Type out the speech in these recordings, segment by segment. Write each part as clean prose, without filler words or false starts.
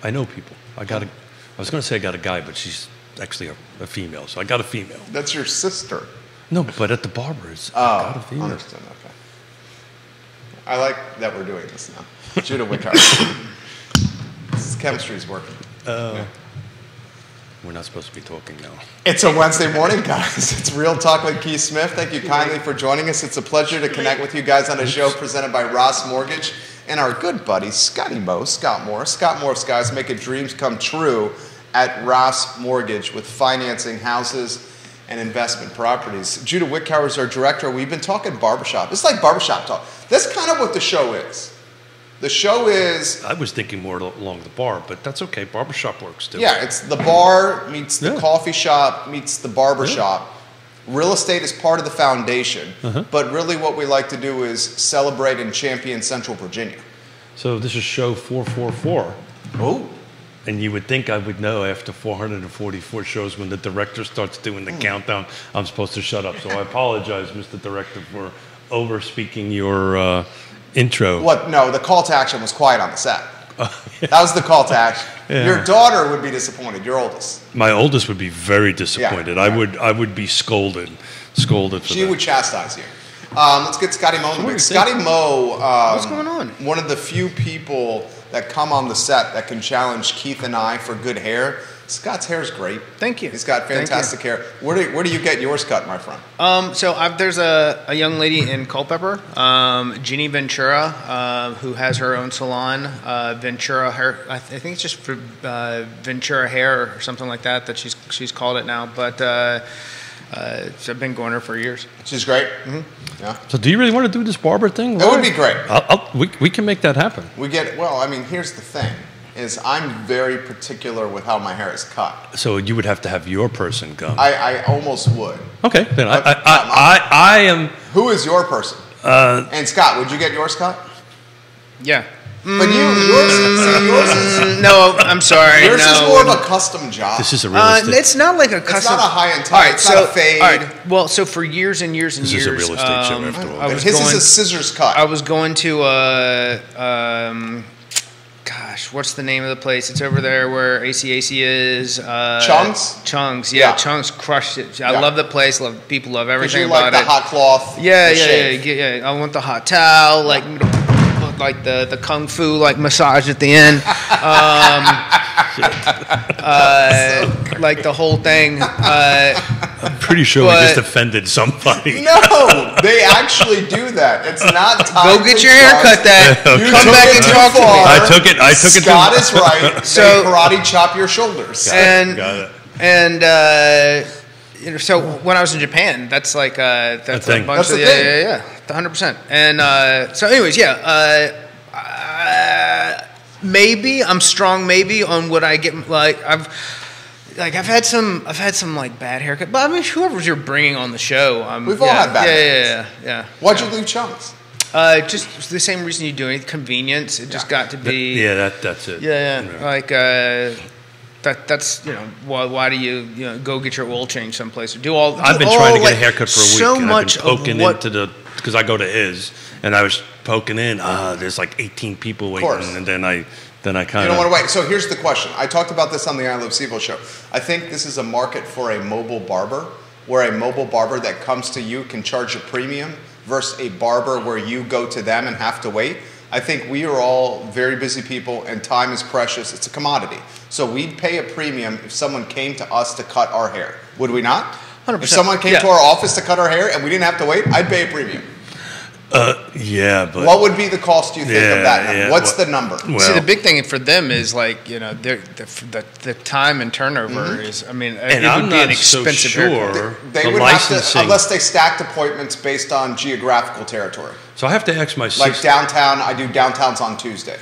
I know people. I was going to say I got a guy, but she's actually a female, so I got a female. That's your sister. No, but at the barber's, I got a female. Understood. Okay. I like that we're doing this now. Judah Wickhouse. This chemistry is working. Yeah. We're not supposed to be talking now. It's a Wednesday morning, guys. It's Real Talk with Keith Smith. Thank you kindly for joining us. It's a pleasure to connect with you guys on a show presented by Ross Mortgage and our good buddy, Scotty Moe, Scott Morris. Scott Morris, guys, making dreams come true at Ross Mortgage with financing houses and investment properties. Judah Wickhouse is our director. We've been talking barbershop. It's like barbershop talk. That's kind of what the show is. The show is... I was thinking more along the bar, but that's okay. Barbershop works too. Yeah, it's the bar meets the coffee shop meets the barbershop. Real estate is part of the foundation, but really what we like to do is celebrate and champion Central Virginia. So this is show 444. Oh. And you would think I would know after 444 shows when the director starts doing the countdown, I'm supposed to shut up. So I apologize, Mr. Director, for over-speaking your... intro. What? No, the call to action was quiet on the set. That was the call to action. Yeah. Your daughter would be disappointed. Your oldest. My oldest would be very disappointed. Yeah. I would be scolded for She would chastise you. Let's get Scotty Moe in the mix. Scotty Moe. What's going on? One of the few people that come on the set that can challenge Keith and I for good hair. Scott's hair is great. Thank you. He's got fantastic hair. Where do you get yours cut, my friend? There's a young lady in Culpeper, Jeannie Ventura, who has her own salon, Ventura Hair. I think it's just for Ventura Hair or something like that she's called it now. But I've been going to her for years. She's great. Yeah. So do you really want to do this barber thing? That would be great. We can make that happen. Here's the thing. I'm very particular with how my hair is cut. So you would have to have your person come. I almost would. Okay, then I am. Who is your person? And Scott, would you get yours cut? Yeah. But yours is... No, I'm sorry. Yours is more of a custom job. This is a real estate. It's not like a custom... It's not a high-end tie. It's not a fade. All right. Well, so for years and years and years... This is a real estate show after all. His is a scissors cut. I was going to... gosh, what's the name of the place? It's over there where ACAC is. Chung's? Chung's, yeah. Chung's crushed it. I love the place. People love everything about it. Because you like the hot cloth. Yeah. I want the hot towel, like the kung fu massage at the end. Like the whole thing. I'm pretty sure we just offended somebody. No, they actually do that. It's not time. Go get your hair cut. Come back and talk to me. I took it. Scott is right. So they karate chop your shoulders. Got it. So when I was in Japan, that's like that's a thing. bunch of 100%. And so, anyways, maybe I'm strong. Maybe on what I get. I've had some bad haircut, but I mean, whoever's you're bringing on the show, we've all had bad haircuts. Yeah. Why'd you leave Chunks? Just the same reason you do it. Convenience. It just got to be. That's it. Yeah. That's why do you go get your oil change someplace or do all? I've been trying to get a haircut for a week. So and much I've been poking because I go to his and I was poking in. There's like 18 people waiting, and then I kind of... You don't want to wait. So here's the question. I talked about this on the I Love CVille show. I think this is a market for a mobile barber, where a mobile barber that comes to you can charge a premium versus a barber where you go to them and have to wait. I think we are all very busy people and time is precious. It's a commodity. So we'd pay a premium if someone came to us to cut our hair. Would we not? 100%. If someone came to our office to cut our hair and we didn't have to wait, I'd pay a premium. But what would be the cost you think of that number? What's the number? Well, see, the big thing for them is the time and turnover is. I mean, and it would be an expensive sure they would have to, unless they stacked appointments based on geographical territory. So I have to ask my sister. Like downtown, I do downtowns on Tuesday.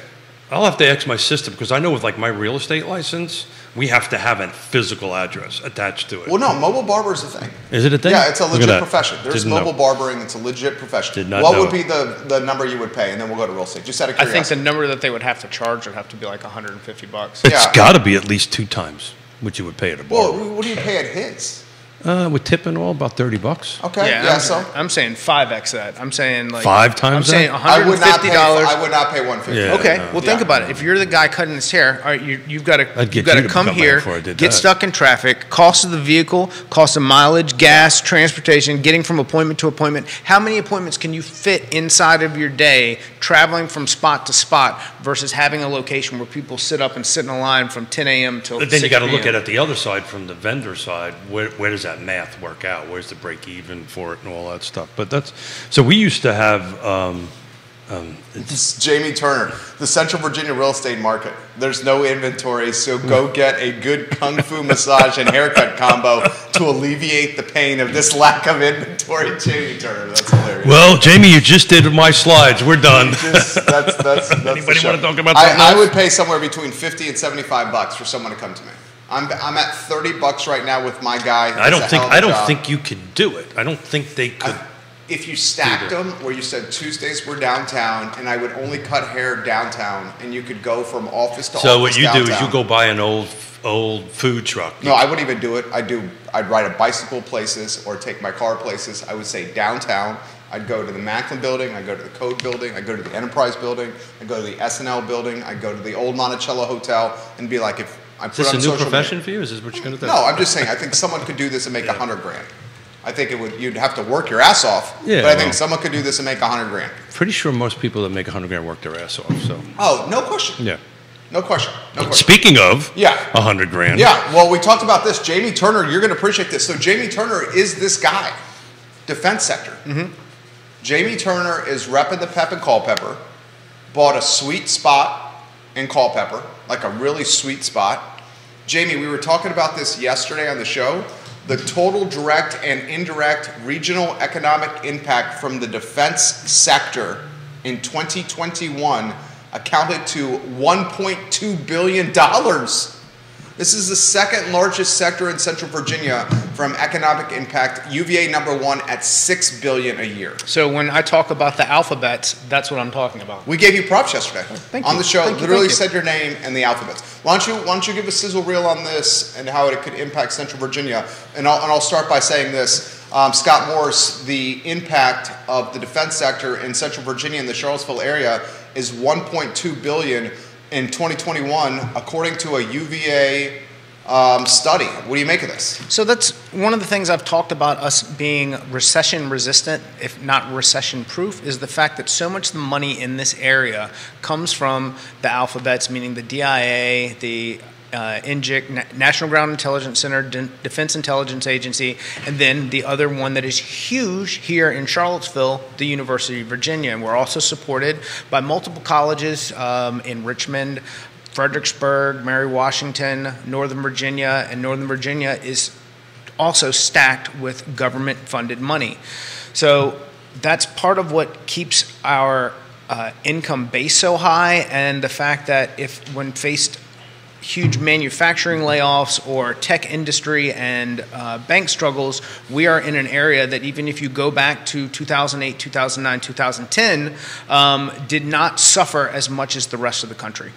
I'll have to ask my sister because I know with my real estate license, we have to have a physical address attached to it. Well, no, mobile barber is a thing. Is it a thing? Yeah, it's a legit profession. There's mobile barbering. It's a legit profession. What would be the number you would pay? And then we'll go to real estate. Just out of curiosity. I think the number that they would have to charge would have to be like $150. It's got to be at least 2 times what you would pay at a barber. Well, what do you pay at his? With tip and all, about $30. Okay, Yeah, so I'm saying 5x that. I'm saying like 5 times I'm saying that? I would not $150. I would not pay $150. Yeah. Okay, no. well, think about it. If you're the guy cutting his hair, all right, you've got I'd get to you to come cut my hair here, before I did get that. stuck in traffic, cost of the vehicle, cost of mileage, gas, transportation, getting from appointment to appointment. How many appointments can you fit inside of your day traveling from spot to spot versus having a location where people sit up and sit in a line from 10 a.m. till 6 But then you got to look p.m.? at it the other side from the vendor side. Where does that math work out? Where's the break even for it and all that stuff? But that's so we used to have. This is Jamie Turner, the Central Virginia real estate market. There's no inventory, so go get a good kung fu massage and haircut combo to alleviate the pain of this lack of inventory. Jamie Turner, that's hilarious. Well, Jamie, you just did my slides. We're done. That's Anybody want to talk about I that? would pay somewhere between $50 and $75 for someone to come to me. I'm at $30 right now with my guy. I don't think you could do it. I don't think they could. If you stacked them, where you said Tuesdays we're downtown, and I would only cut hair downtown, and you could go from office to office. So what you downtown. do is you go buy an old food truck. No, I wouldn't even do it. I'd ride a bicycle places or take my car places. I would say downtown. I'd go to the Macklin building. I'd go to the Code building. I'd go to the Enterprise building. I'd go to the SNL building. I'd go to the old Monticello Hotel and be like, if I put Is this on a new social profession media, for you? Is this what you're going to do? No, I'm just saying. I think someone could do this and make $100,000. I think you'd have to work your ass off. Yeah, but I think someone could do this and make $100,000. Pretty sure most people that make $100,000 work their ass off. So Oh, no question. yeah. No question. No question. Speaking of, Yeah. $100,000. Yeah, well, we talked about this. Jamie Turner, you're going to appreciate this. So Jamie Turner is this guy, defense sector. Mm-hmm. Jamie Turner is repping the Pep and Culpeper, bought a sweet spot in Culpeper, like a really sweet spot. Jamie, we were talking about this yesterday on the show. The total direct and indirect regional economic impact from the defense sector in 2021 accounted to $1.2 billion. This is the second largest sector in Central Virginia from economic impact. UVA #1 at $6 billion a year. So when I talk about the alphabets, that's what I'm talking about. We gave you props yesterday on the show. Literally thank you. said your name and the alphabets. Why don't you give a sizzle reel on this and how it could impact Central Virginia? And I'll start by saying this. Scott Morris, the impact of the defense sector in Central Virginia and the Charlottesville area is $1.2 billion in 2021, according to a UVA study. What do you make of this? So that's one of the things I've talked about us being recession resistant, if not recession proof, is the fact that so much of the money in this area comes from the alphabets, meaning the DIA, the NGIC, National Ground Intelligence Center, Defense Intelligence Agency, and then the other one that is huge here in Charlottesville, the University of Virginia. And we're also supported by multiple colleges in Richmond, Fredericksburg, Mary Washington, Northern Virginia, and Northern Virginia is also stacked with government-funded money. So that's part of what keeps our income base so high, and the fact that when faced huge manufacturing layoffs or tech industry and bank struggles, we are in an area that even if you go back to 2008, 2009, 2010, did not suffer as much as the rest of the country.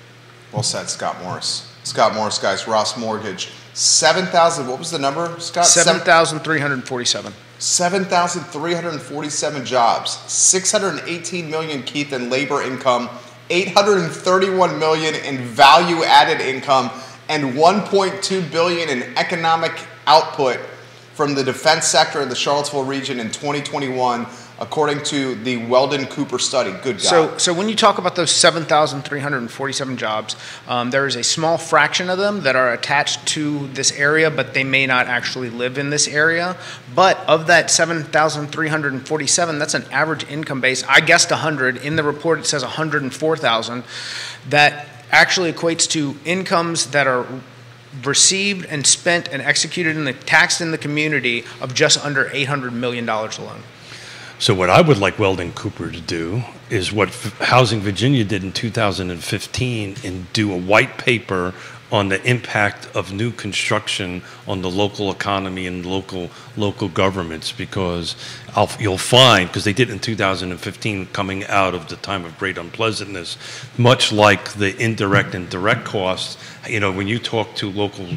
Well said, Scott Morris. Scott Morris, guys, Ross Mortgage. 7,000, what was the number, Scott? 7,347. 7,347 jobs, 618 million, Keith, in labor income, 831 million in value-added income, and 1.2 billion in economic output from the defense sector in the Charlottesville region in 2021, according to the Weldon Cooper study. Good job. So when you talk about those 7,347 jobs, there is a small fraction of them that are attached to this area, but they may not actually live in this area. But of that 7,347, that's an average income base. I guessed 100. In the report, it says 104,000. That actually equates to incomes that are received and spent and executed and taxed in the community of just under $800 million alone. So what I would like Weldon Cooper to do is what Housing Virginia did in 2015 and do a white paper on the impact of new construction on the local economy and local governments, because you'll find, because they did in 2015 coming out of the time of great unpleasantness, much like the indirect and direct costs, when you talk to local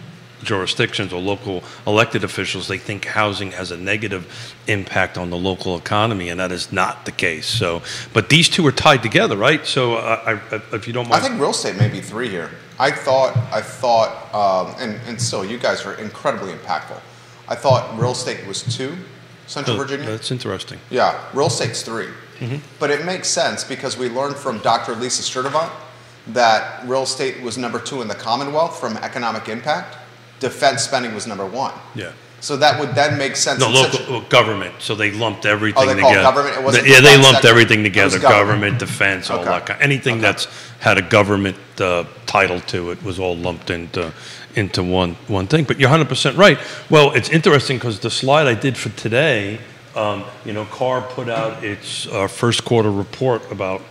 jurisdictions or local elected officials, they think housing has a negative impact on the local economy, and that is not the case. So, but these two are tied together, right? So, if you don't mind, I think real estate may be three here. I thought, and still, you guys are incredibly impactful. I thought real estate was two, Central Virginia. That's interesting. Yeah, real estate's three. But it makes sense because we learned from Dr. Lisa Sturdivant that real estate was number 2 in the Commonwealth from economic impact. Defense spending was number 1. Yeah. So that would then make sense. No, local government. So they lumped everything they together. called government? It wasn't Yeah, they lumped sector? everything together. It was Government, defense, all that kind. Anything that's had a government title to it was all lumped into one thing. But you're 100% right. Well, it's interesting because the slide I did for today, CAR put out its first quarter report about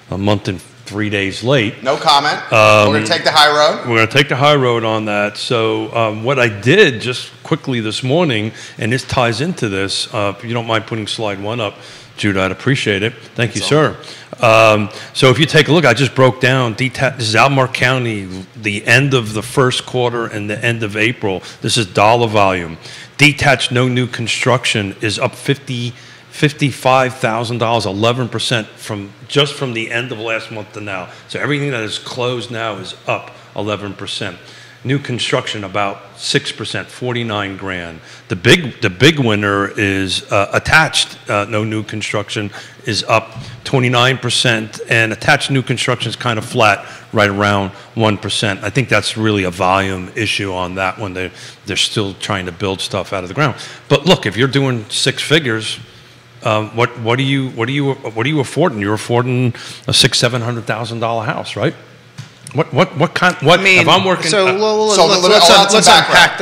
a month and 3 days late. No comment. We're going to take the high road. We're going to take the high road on that. So what I did just quickly this morning, and this ties into this, if you don't mind putting slide 1 up, Judah, I'd appreciate it. Thank you, sir. So if you take a look, I just broke down, this is Albemarle County, the end of the first quarter and the end of April. This is dollar volume. Detached, no new construction is up $55,000, 11% from the end of last month to now. So everything that is closed now is up 11%. New construction about 6%, 49 grand. The big winner is attached. No new construction is up 29%, and attached new construction is kind of flat, right around 1%. I think that's really a volume issue on that one. They're still trying to build stuff out of the ground. But look, if you're doing 6 figures. What are you affording? You're affording a $600,000-700,000 house, right? What kind? What? I mean, if I'm working, let's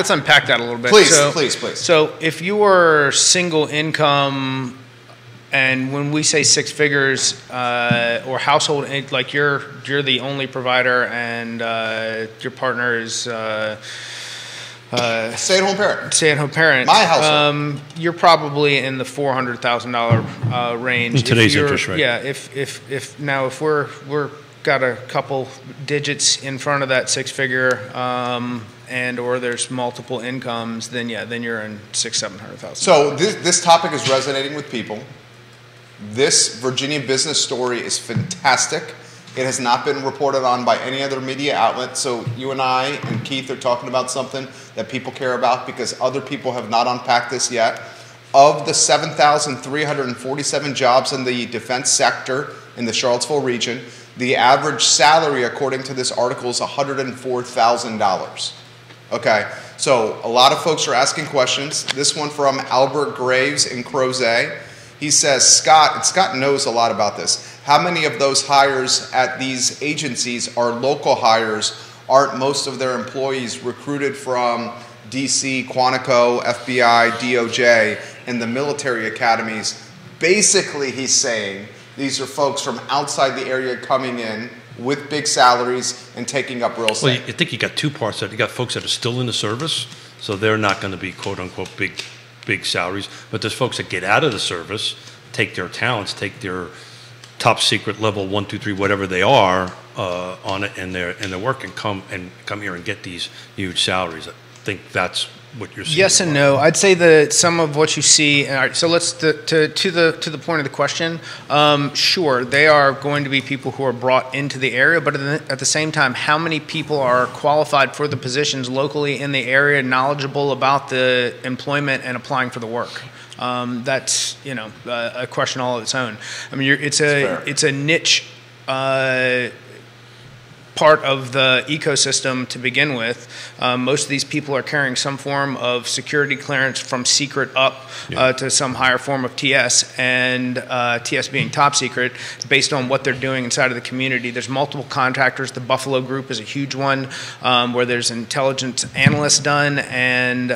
unpack that a little bit. Please. So if you are single income, and when we say 6 figures or household, like you're the only provider, and your partner is. Stay-at-home parent. Stay-at-home parent. My household. You're probably in the $400,000 range. In today's interest rate. Yeah. If we're got a couple digits in front of that 6-figure, and or there's multiple incomes, then you're in $600,000-700,000. So this topic is resonating with people. This Virginia business story is fantastic. It has not been reported on by any other media outlet, so you and I and Keith are talking about something that people care about because other people have not unpacked this yet. Of the 7,347 jobs in the defense sector in the Charlottesville region, the average salary, according to this article, is $104,000. Okay, so a lot of folks are asking questions. This one from Albert Graves in Crozet. He says, Scott knows a lot about this. How many of those hires at these agencies are local hires? Aren't most of their employees recruited from DC, Quantico, FBI, DOJ, and the military academies? Basically, he's saying these are folks from outside the area coming in with big salaries and taking up real estate. Well, I think you got 2 parts. You got folks that are still in the service, so they're not going to be quote unquote big salaries. But there's folks that get out of the service, take their talents, take their top secret level 1, 2, 3, whatever they are on it, and their work, and come here and get these huge salaries. I think that's what you're seeing. Yes and no. I'd say that some of what you see. So let's to the point of the question. Sure, they are going to be people who are brought into the area, but at the same time, how many people are qualified for the positions locally in the area, knowledgeable about the employment and applying for the work? That's a question all of its own. I mean, it's a niche part of the ecosystem to begin with. Most of these people are carrying some form of security clearance from secret up to some higher form of TS, and TS being top secret based on what they're doing inside of the community. There's multiple contractors. The Buffalo Group is a huge one where there's intelligence analysts done, and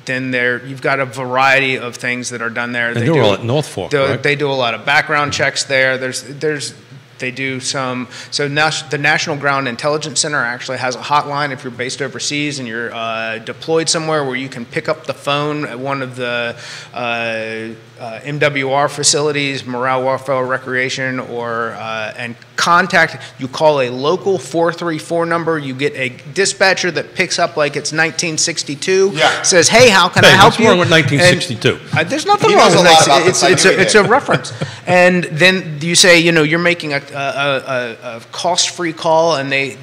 then you've got a variety of things that are done there. And they're all at North Fork, right? They do a lot of background checks there. There's They do some. So now the National Ground Intelligence Center actually has a hotline if you're based overseas and you're deployed somewhere, where you can pick up the phone at one of the MWR facilities, Morale, Welfare, Recreation, or and contact. You call a local 434 number. You get a dispatcher that picks up like it's 1962. Yeah. Says, "Hey, how can I help you?" What's wrong with 1962? And, there's nothing He wrong knows with a lot that. about this. It's a reference. And then you say, you're making a cost-free call, and they're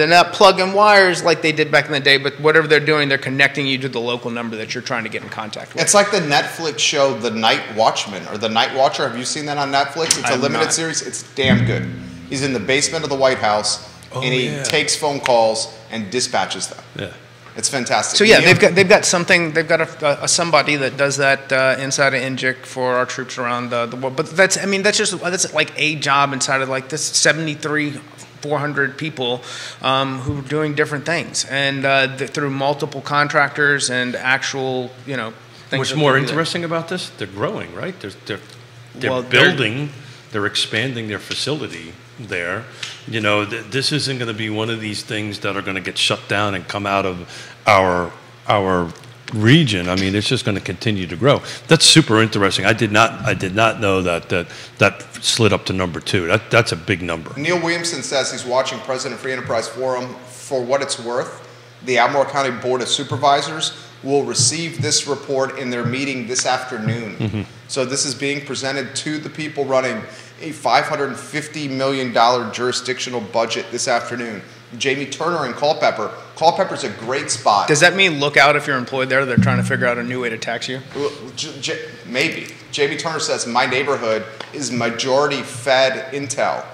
not plugging wires like they did back in the day, but whatever they're doing, they're connecting you to the local number that you're trying to get in contact with. It's like the Netflix show The Night Watchman or The Night Watcher. Have you seen that on Netflix? It's a limited series. It's damn good. He's in the basement of the White House, and he takes phone calls and dispatches them. Yeah. It's fantastic. So they've got a somebody that does that inside of NGIC for our troops around the world. But that's like a job inside of like this 400 people who are doing different things, and through multiple contractors and actual things. What's more interesting about this? They're growing, right? They're building, they're expanding their facility there. This isn't going to be one of these things that are going to get shut down and come out of our region. I mean, it's just going to continue to grow. That's super interesting. I did not know that slid up to number 2. That's a big number. Neil Williamson says he's watching President Free Enterprise Forum. For what it's worth, the Albemarle County Board of Supervisors will receive this report in their meeting this afternoon. Mm-hmm. So this is being presented to the people running a $550 million jurisdictional budget this afternoon. Jamie Turner and Culpeper. Culpeper's a great spot. Does that mean look out if you're employed there? They're trying to figure out a new way to tax you? Maybe. Jamie Turner says, my neighborhood is majority Fed intel,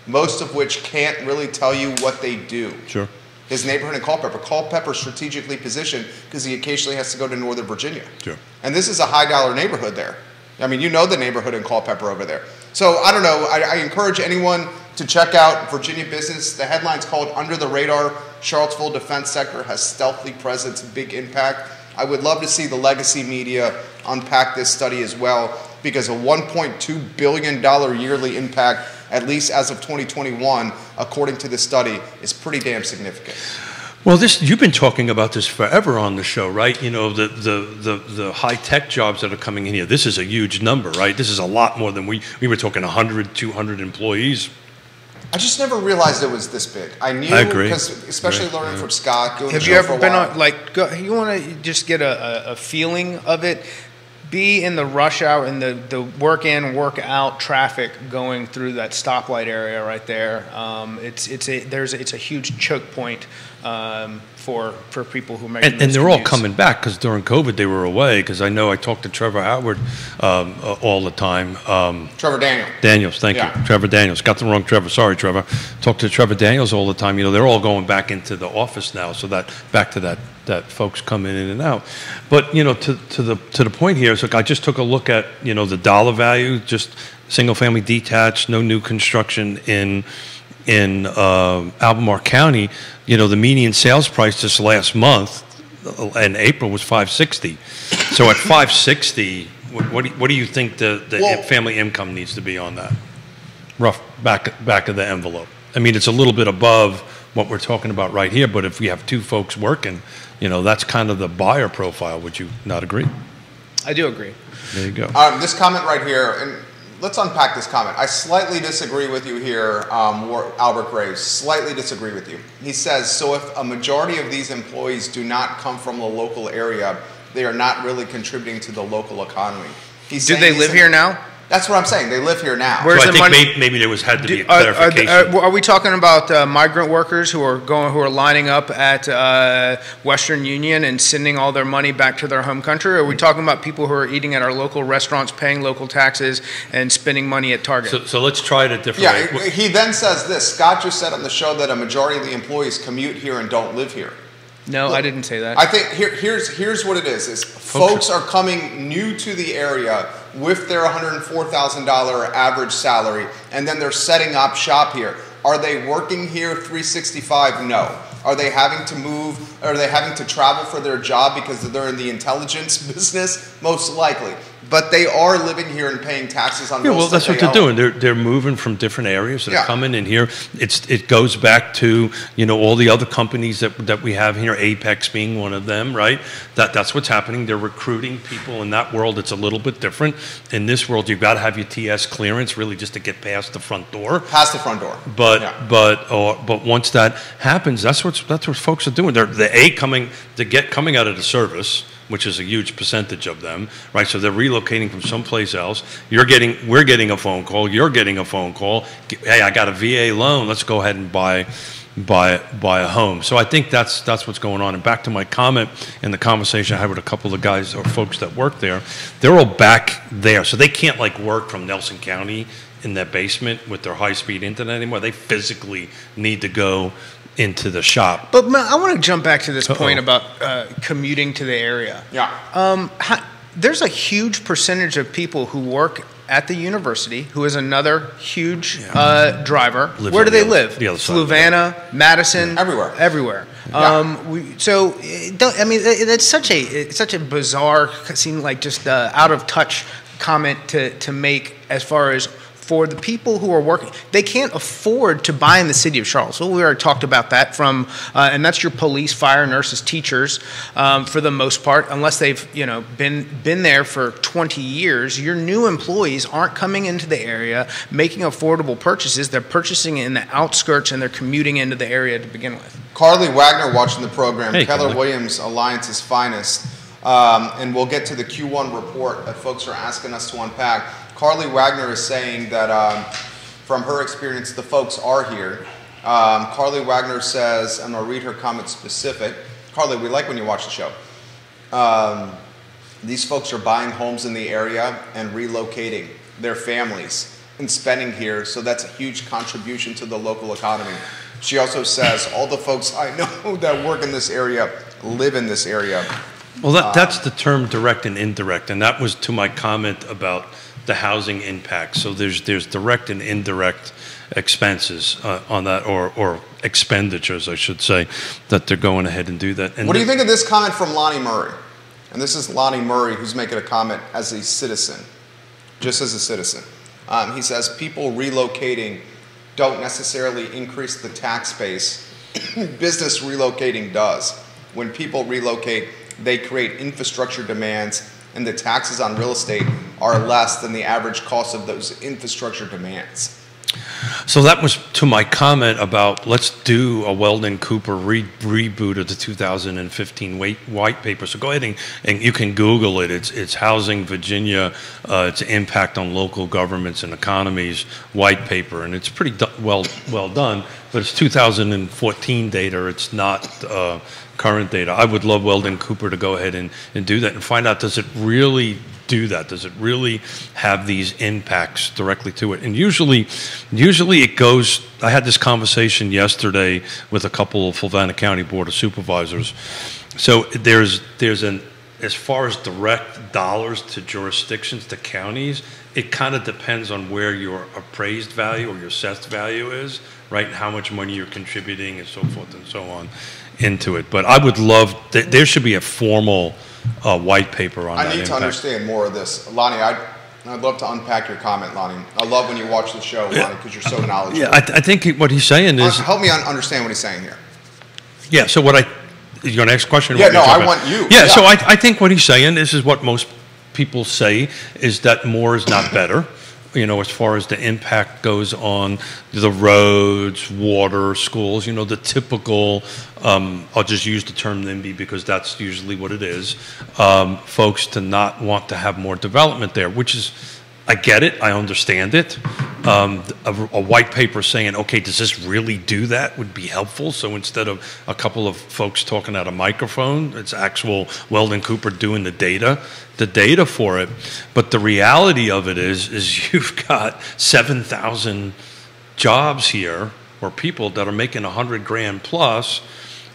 most of which can't really tell you what they do. Sure. His neighborhood in Culpeper strategically positioned because he occasionally has to go to Northern Virginia. Sure. And this is a high dollar neighborhood there. I mean, the neighborhood in Culpeper over there. So I don't know. I encourage anyone to check out Virginia Business. The headline's called Under the Radar, Charlottesville Defense Sector Has Stealthy Presence, Big Impact. I would love to see the legacy media unpack this study as well, because a $1.2 billion yearly impact, at least as of 2021, according to this study, is pretty damn significant. Well, you've been talking about this forever on the show, right? The high-tech jobs that are coming in here. This is a huge number, right? This is a lot more than we were talking 100, 200 employees. I just never realized it was this big. I agree. Because especially learning from Scott. Have you ever been on, you want to just get a feeling of it? Be in the rush hour, in the work in, work out traffic going through that stoplight area right there. It's a huge choke point for people who make. And they're all coming back, because during COVID they were away. Because I know I talked to Trevor Howard all the time. Trevor Daniels, thank you, Trevor Daniels. Got the wrong Trevor. Sorry, Trevor. Talked to Trevor Daniels all the time. They're all going back into the office now. So back to that folks come in and out. But to the point here is, look, I just took a look at the dollar value, just single family detached, no new construction in Albemarle County. The median sales price this last month in April was $560. So at $560, what do you think the family income needs to be on that? Rough back of the envelope. I mean, it's a little bit above what we're talking about right here, but if we have 2 folks working, that's kind of the buyer profile. Would you not agree? I do agree. There you go. This comment right here, and let's unpack this comment. I slightly disagree with you here, Albert Graves. Slightly disagree with you. He says, so if a majority of these employees do not come from the local area, they are not really contributing to the local economy. Do they live here now? That's what I'm saying. They live here now. Where's so I think maybe there had to be a clarification. Are we talking about migrant workers who are lining up at Western Union and sending all their money back to their home country? Or are we talking about people who are eating at our local restaurants, paying local taxes, and spending money at Target? So let's try it a different way. Yeah, he then says this. Scott just said on the show that a majority of the employees commute here and don't live here. No, look, I didn't say that. I think here's what it is folks are coming new to the area with their $104,000 average salary, and then they're setting up shop here. Are they working here 365? No. Are they having to move? Are they having to travel for their job because they're in the intelligence business? Most likely. but they are living here and paying taxes on real estate. Well, that's what they're doing. They're moving from different areas. They're coming in here. It goes back to, all the other companies that we have here, Apex being one of them, right? That's what's happening. They're recruiting people in that world. It's a little bit different. In this world, you've got to have your TS clearance really just to get past the front door. Past the front door. But once that happens, that's what folks are doing. They're coming out of the service, which is a huge percentage of them, right? So they're relocating from someplace else. We're getting a phone call. You're getting a phone call. Hey, I got a VA loan. Let's go ahead and buy a home. So I think that's what's going on. And back to my comment in the conversation I had with a couple of guys or folks that work there, they're all back there. So they can't work from Nelson County in their basement with their high-speed internet anymore. They physically need to go into the shop. But I want to jump back to this point about commuting to the area. Yeah. There's a huge percentage of people who work at the university, who is another huge driver. Where do they live? The other side. Fluvanna, Madison, everywhere. Yeah. It's such a bizarre, seem like just out of touch comment to make as far as. For the people who are working, they can't afford to buy in the city of Charlottesville. We already talked about that and that's your police, fire, nurses, teachers, for the most part, unless they've been there for 20 years. Your new employees aren't coming into the area making affordable purchases. They're purchasing in the outskirts and they're commuting into the area to begin with. Carly Wagner watching the program. Hey, Keller Carly. Williams, Alliance's finest, and we'll get to the Q1 report that folks are asking us to unpack. Carly Wagner is saying that from her experience, the folks are here. Carly Wagner says, I'm going to read her comment specific. Carly, we like when you watch the show. These folks are buying homes in the area and relocating their families and spending here, so that's a huge contribution to the local economy. She also says, all the folks I know that work in this area live in this area. Well, that's the term direct and indirect, and that was to my comment about the housing impact. So there's direct and indirect expenses on that, or expenditures, I should say, that they're going ahead and do that. And what do you think of this comment from Lonnie Murray? And this is Lonnie Murray who's making a comment as a citizen, just as a citizen. He says people relocating don't necessarily increase the tax base. Business relocating does. When people relocate, they create infrastructure demands, and the taxes on real estate are less than the average cost of those infrastructure demands. So that was to my comment about let's do a Weldon Cooper reboot of the 2015 white paper. So go ahead and you can Google it. It's Housing Virginia, its impact on local governments and economies white paper, and it's pretty well done. But it's 2014 data. It's not current data. I would love Weldon Cooper to go ahead and do that and find out, does it really do that? Does it really have these impacts directly to it? And usually it goes, I had this conversation yesterday with a couple of Fluvanna County Board of Supervisors. So there's as far as direct dollars to jurisdictions, to counties, it kind of depends on where your appraised value or your assessed value is, right? And how much money you're contributing and so forth and so on into it. But I would love, there should be a formal white paper on that. I need to understand more of this. Lonnie, I'd love to unpack your comment, Lonnie. I love when you watch the show, Lonnie, because you're so knowledgeable. Yeah, I think what he's saying is... Help me understand what he's saying here. Yeah, so your next question? Yeah, no, I want you. Yeah, so I think what he's saying, this is what most people say, is that more is not better. As far as the impact goes on the roads, water, schools, the typical, I'll just use the term NIMBY because that's usually what it is, folks to not want to have more development there, which is, I get it, I understand it. A white paper saying, okay, does this really do that would be helpful. So instead of a couple of folks talking out a microphone, it's actual Weldon Cooper doing the data for it. But the reality of it is you've got 7,000 jobs here, or people that are making $100,000 plus,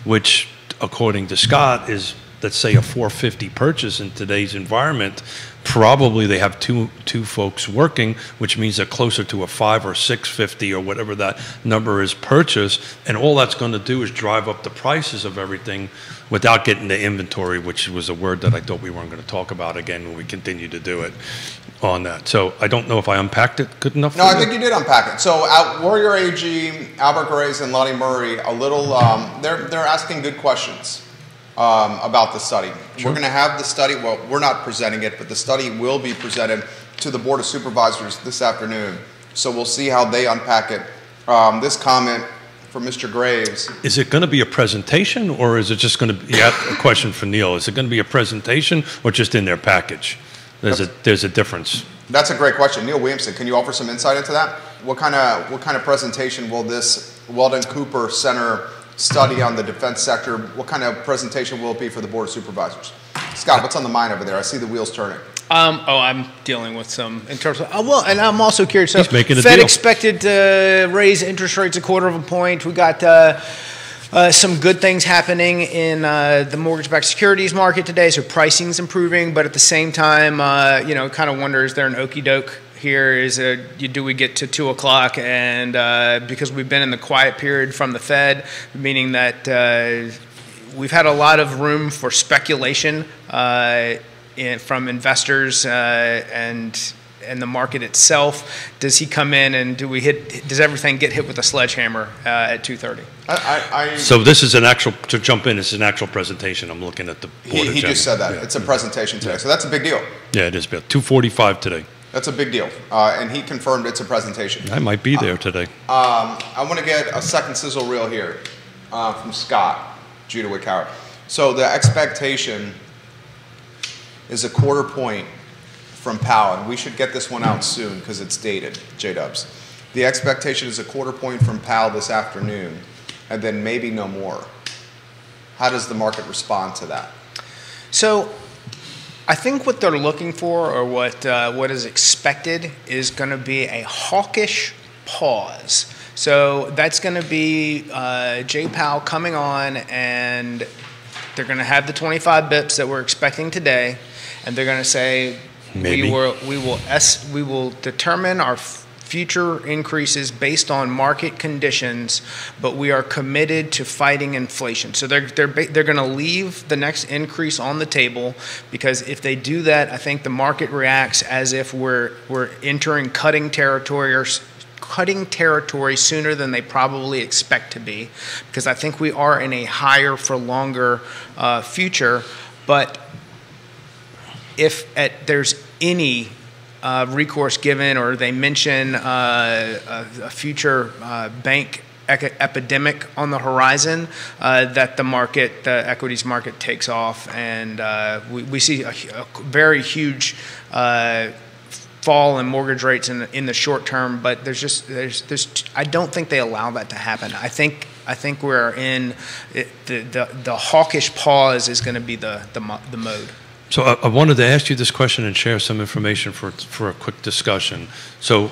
which according to Scott is let's say a 450 purchase in today's environment, probably they have two folks working, which means they're closer to a 5 or 650 or whatever that number is purchase, and all that's going to do is drive up the prices of everything without getting the inventory, which was a word that I thought we weren't going to talk about again when we continue to do it on that. So I don't know if I unpacked it good enough. No, I think you did unpack it. So Warrior AG, Albert Grays, and Lonnie Murray, a little, they're asking good questions about the study. Sure. We're going to have the study, well, we're not presenting it, but the study will be presented to the Board of Supervisors this afternoon. So we'll see how they unpack it. This comment from Mr. Graves. Is it going to be a presentation, or is it just going to be a question for Neil? Is it going to be a presentation or just in their package? There's a difference. That's a great question. Neil Williamson, can you offer some insight into that? What kind of presentation will this Weldon Cooper Center study on the defense sector, what kind of presentation will it be for the Board of Supervisors? Scott, what's on the mind over there? I see the wheels turning. I'm dealing with some in terms of well, and I'm also curious. So He's making a Fed deal. expected to raise interest rates 1/4 point. We got some good things happening in the mortgage-backed securities market today. So pricing's improving, but at the same time, kind of wonder, is there an okey doke here? Do we get to 2 o'clock? And because we've been in the quiet period from the Fed, meaning that we've had a lot of room for speculation from investors and the market itself. Does he come in and does everything get hit with a sledgehammer at 2:30? So this is an actual, to jump in, it's an actual presentation. I'm looking at the board. He just said that. Yeah. It's a presentation today. So that's a big deal. Yeah, it is. 2:45 today. That's a big deal. And he confirmed it's a presentation. I might be there today. I want to get a second sizzle reel here from Scott, Judah Wickauer. So the expectation is 1/4 point from Powell, and we should get this one out soon because it's dated, J-Dubs. The expectation is 1/4 point from Powell this afternoon, and then maybe no more. How does the market respond to that? So I think what they're looking for, or what is expected, is going to be a hawkish pause. So that's going to be Jay Powell coming on, and they're going to have the 25 bips that we're expecting today, and they're going to say, Maybe. we will determine our future increases based on market conditions, but we are committed to fighting inflation. So they're going to leave the next increase on the table, because if they do that, I think the market reacts as if we're entering cutting territory sooner than they probably expect to be, because I think we are in a higher for longer future. But if there's any recourse given, or they mention a future bank epidemic on the horizon, that the equities market takes off, and we see a very huge fall in mortgage rates in the short term. But I don't think they allow that to happen. I think we're in the hawkish pause is going to be the mode. So I wanted to ask you this question and share some information for a quick discussion. So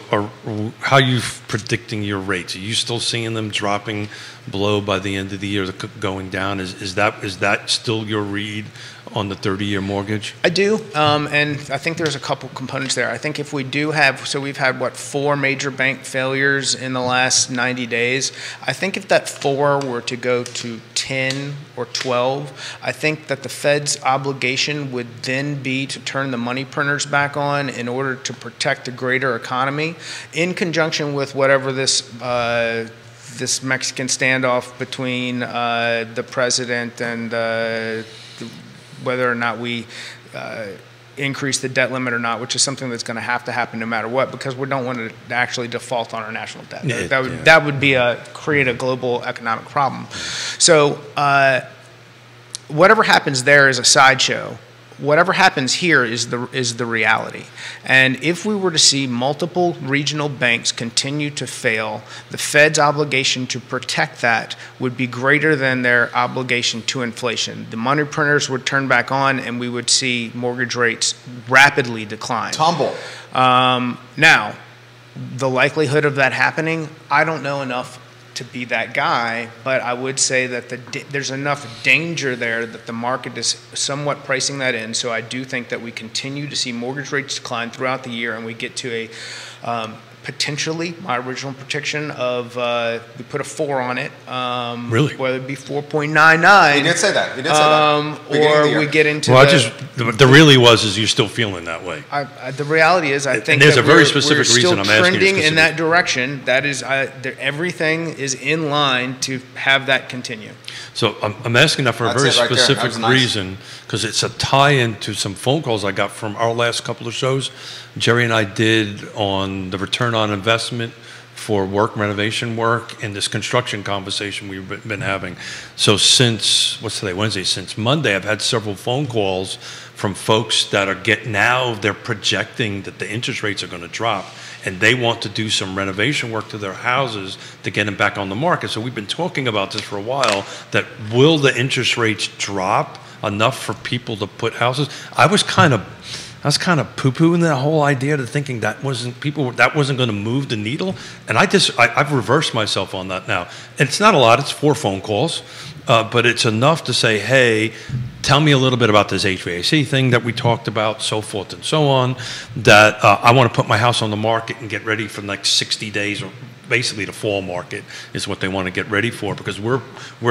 how are you predicting your rates? Are you still seeing them dropping below by the end of the year, going down? Is that still your read on the 30-year mortgage? I do, and I think there's a couple components there. I think if we do we've had 4 major bank failures in the last 90 days. I think if that 4 were to go to 10 or 12, I think that the Fed's obligation would then be to turn the money printers back on in order to protect the greater economy, in conjunction with whatever this Mexican standoff between the president and whether or not we increase the debt limit or not, which is something that's going to happen no matter what, because we don't want to actually default on our national debt. That would create a global economic problem. So whatever happens there is a sideshow. Whatever happens here is the reality. And if we were to see multiple regional banks continue to fail, the Fed's obligation to protect that would be greater than their obligation to inflation. The money printers would turn back on, and we would see mortgage rates rapidly decline. Tumble. Now, the likelihood of that happening, I don't know enough to be that guy, but I would say that there's enough danger there that the market is somewhat pricing that in. So I do think that we continue to see mortgage rates decline throughout the year, and we get to a potentially, my original prediction of we put a 4 on it. Really? Whether it be 4.99. He did say that. He did say that. Or we get into the really is you're still feeling that way. The reality is, I think there's that a very specific we're reason still I'm asking you trending in that direction. That is, everything is in line to have that continue. So I'm asking that for a very specific reason, because it's a tie-in to some phone calls I got from our last couple of shows. Jerry and I did on the return on investment for renovation work, and this construction conversation we've been having. So since, what's today, Wednesday, since Monday, I've had several phone calls from folks that are they're projecting that the interest rates are going to drop, and they want to do some renovation work to their houses to get them back on the market. So we've been talking about this for a while, that will the interest rates drop enough for people to put houses? I was kind of poo-pooing that whole idea, to thinking that wasn't going to move the needle, and I've reversed myself on that now. And it's not a lot; it's 4 phone calls, but it's enough to say, "Hey, tell me a little bit about this HVAC thing that we talked about, so forth and so on. That I want to put my house on the market and get ready for the next 60 days or." Basically, the fall market is what they want to get ready for, because we're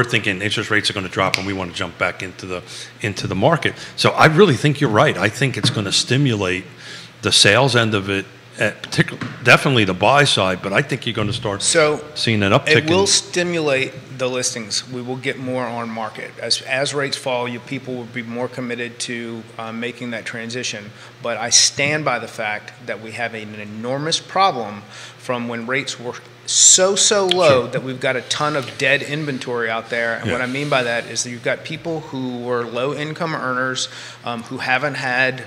thinking interest rates are going to drop and we want to jump back into the market. So I really think you're right. I think it's going to stimulate the sales end of it, definitely the buy side. But I think you're going to start seeing an uptick. It will stimulate the listings. We will get more on market as rates fall. People will be more committed to making that transition. But I stand by the fact that we have an enormous problem from when rates were so low that we've got a ton of dead inventory out there. And what I mean by that is that you've got people who were low income earners who haven't had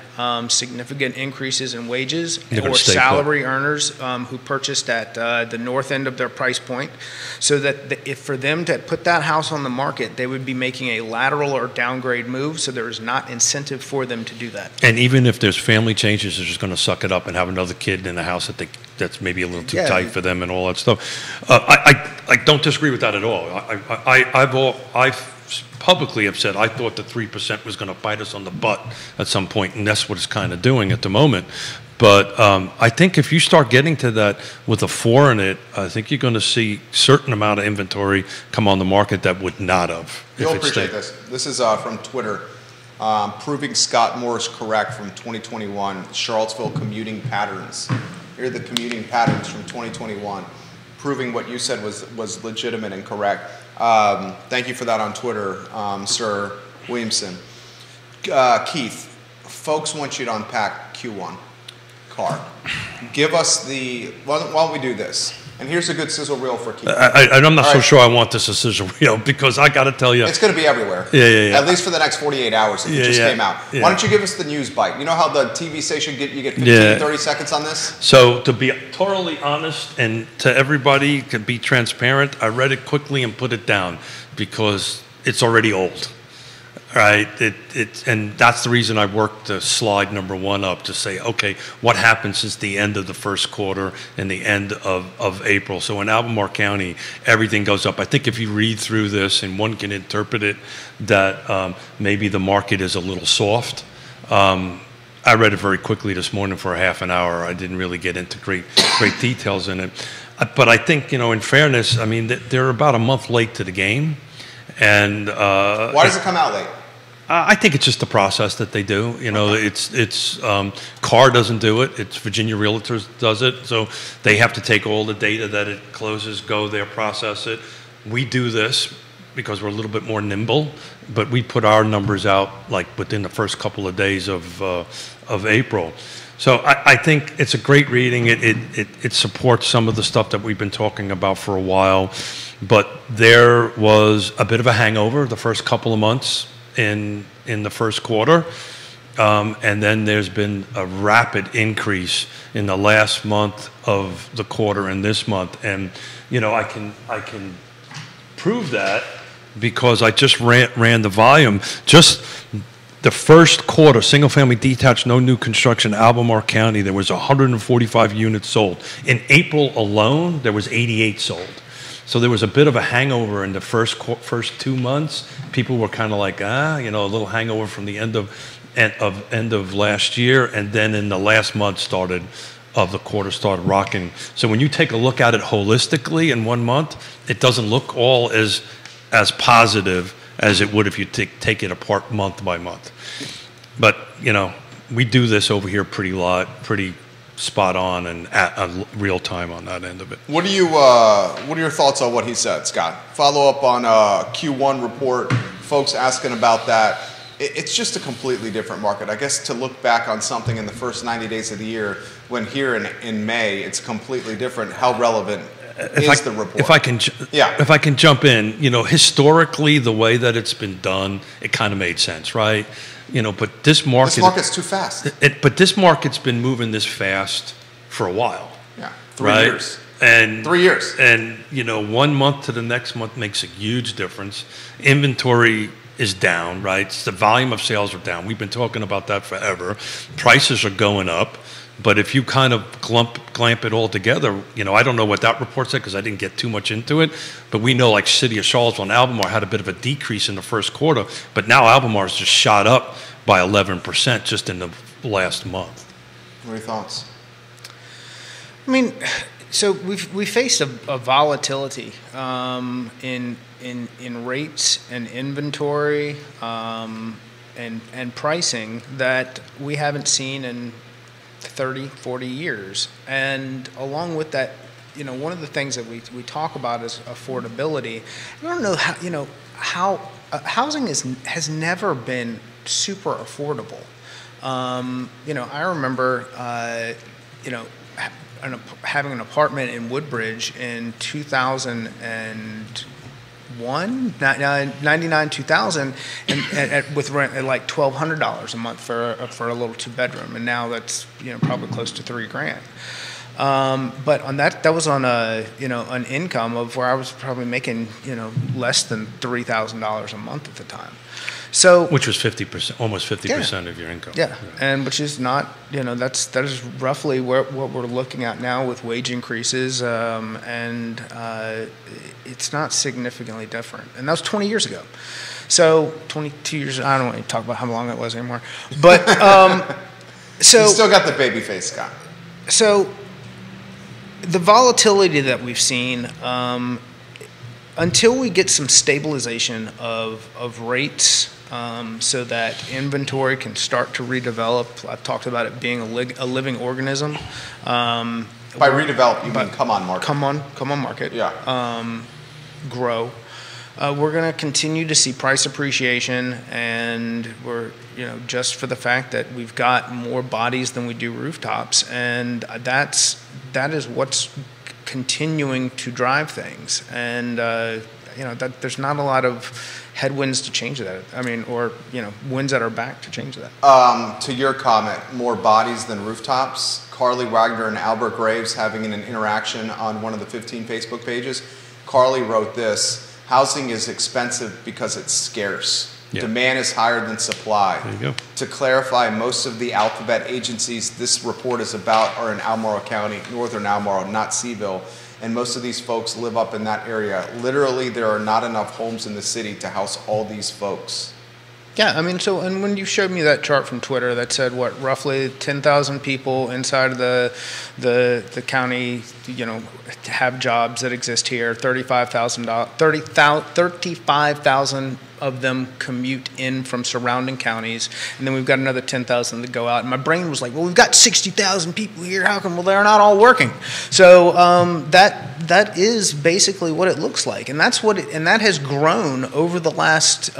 significant increases in wages, or salary earners who purchased at the north end of their price point. So that if for them to put that house on the market, they would be making a lateral or downgrade move. So there is not incentive for them to do that. And even if there's family changes, they're just going to suck it up and have another kid in the house that's maybe a little too tight for them and all that stuff. I don't disagree with that at all. I've publicly have said I thought the 3% was going to bite us on the butt at some point, and that's what it's kind of doing at the moment. But I think if you start getting to that with a 4 in it, I think you're going to see a certain amount of inventory come on the market that would not have. You'll appreciate this. This is from Twitter. Proving Scott Morris correct from 2021, Charlottesville commuting patterns. Here are the commuting patterns from 2021, proving what you said was legitimate and correct. Thank you for that on Twitter, Sir Williamson. Keith, folks want you to unpack Q1 card. Give us why don't we do this? And here's a good sizzle reel for Keith. I'm not so sure I want this a sizzle reel, because I got to tell you, it's going to be everywhere. Yeah. At least for the next 48 hours. If it just came out. Yeah. Why don't you give us the news bite? You know how the TV station you get 15, 30 seconds on this? So to be totally honest and to everybody, to be transparent, I read it quickly and put it down because it's already old. Right, and that's the reason I worked the slide number 1 up to say, okay, what happened since the end of the first quarter and the end of April? So in Albemarle County, everything goes up. I think if you read through this, and one can interpret it that maybe the market is a little soft. I read it very quickly this morning for a half an hour. I didn't really get into great details in it, but I think, in fairness, I mean they're about a month late to the game, and why does it come out late? I think it's just the process that they do. It's Carr doesn't do it. It's Virginia Realtors does it. So they have to take all the data that it closes, go there, process it. We do this because we're a little bit more nimble, but we put our numbers out like within the first couple of days of April. So I think it's a great reading. It supports some of the stuff that we've been talking about for a while, but there was a bit of a hangover the first couple of months in the first quarter, and then there's been a rapid increase in the last month of the quarter and this month, and I can prove that because I just ran the volume. Just the first quarter, single family detached, no new construction, Albemarle County, there was 145 units sold. In April alone, there was 88 sold. So there was a bit of a hangover in the first 2 months. People were kind of like, a little hangover from the end of last year, and then in the last month of the quarter started rocking. So when you take a look at it holistically in 1 month, it doesn't look all as positive as it would if you take it apart month by month. But we do this over here pretty spot on and at real time on that end of it. What are your thoughts on what he said, Scott? Follow up on Q1 report. Folks asking about that. It's just a completely different market. I guess to look back on something in the first 90 days of the year, when here in May it's completely different. How relevant is the report? If I can jump in, historically the way that it's been done, it kind of made sense, right? But this market's too fast. But this market's been moving this fast for a while. Yeah, 3 years. And 3 years. And 1 month to the next month makes a huge difference. Inventory is down, right? The volume of sales are down. We've been talking about that forever. Prices are going up. But if you kind of clamp it all together, I don't know what that report said because I didn't get too much into it. But we know like City of Charlottesville and Albemarle had a bit of a decrease in the first quarter. But now Albemarle's just shot up by 11% just in the last month. What are your thoughts? I mean, so we faced a volatility in rates and inventory and pricing that we haven't seen in 30, 40 years. And along with that, one of the things that we talk about is affordability. I don't know how housing has never been super affordable. I remember having an apartment in Woodbridge in 99, 2000, and with rent at like $1,200 a month for a little 2-bedroom, and now that's probably close to $3,000. But on that was on an income of where I was probably making less than $3,000 a month at the time. So which was 50%, almost 50% of your income. Yeah, and which is not that is roughly what we're looking at now with wage increases, and it's not significantly different. And that was 20 years ago. So 22 years. I don't want to talk about how long it was anymore. But so you still got the baby face, Scott. So the volatility that we've seen. Until we get some stabilization of rates so that inventory can start to redevelop. I've talked about it being a living organism. By redevelop, you mean come on market. Come on market. Yeah. Grow. We're going to continue to see price appreciation, and we're just for the fact that we've got more bodies than we do rooftops, and that is what's continuing to drive things, and that there's not a lot of headwinds to change that. I mean, or winds at our back to change that. To your comment, more bodies than rooftops. Carly Wagner and Albert Graves having an interaction on one of the 15 Facebook pages. Carly wrote this: housing is expensive because it's scarce. Yeah. Demand is higher than supply. There you go. To clarify, most of the alphabet agencies this report is about are in Albemarle County, northern Albemarle, not CVille. And most of these folks live up in that area. Literally, there are not enough homes in the city to house all these folks. Yeah, I mean, and when you showed me that chart from Twitter that said, roughly 10,000 people inside of the county, have jobs that exist here, 35,000 of them commute in from surrounding counties, and then we've got another 10,000 that go out. And my brain was like, well, we've got 60,000 people here. How come? Well, they're not all working. So that is basically what it looks like, and that has grown over the last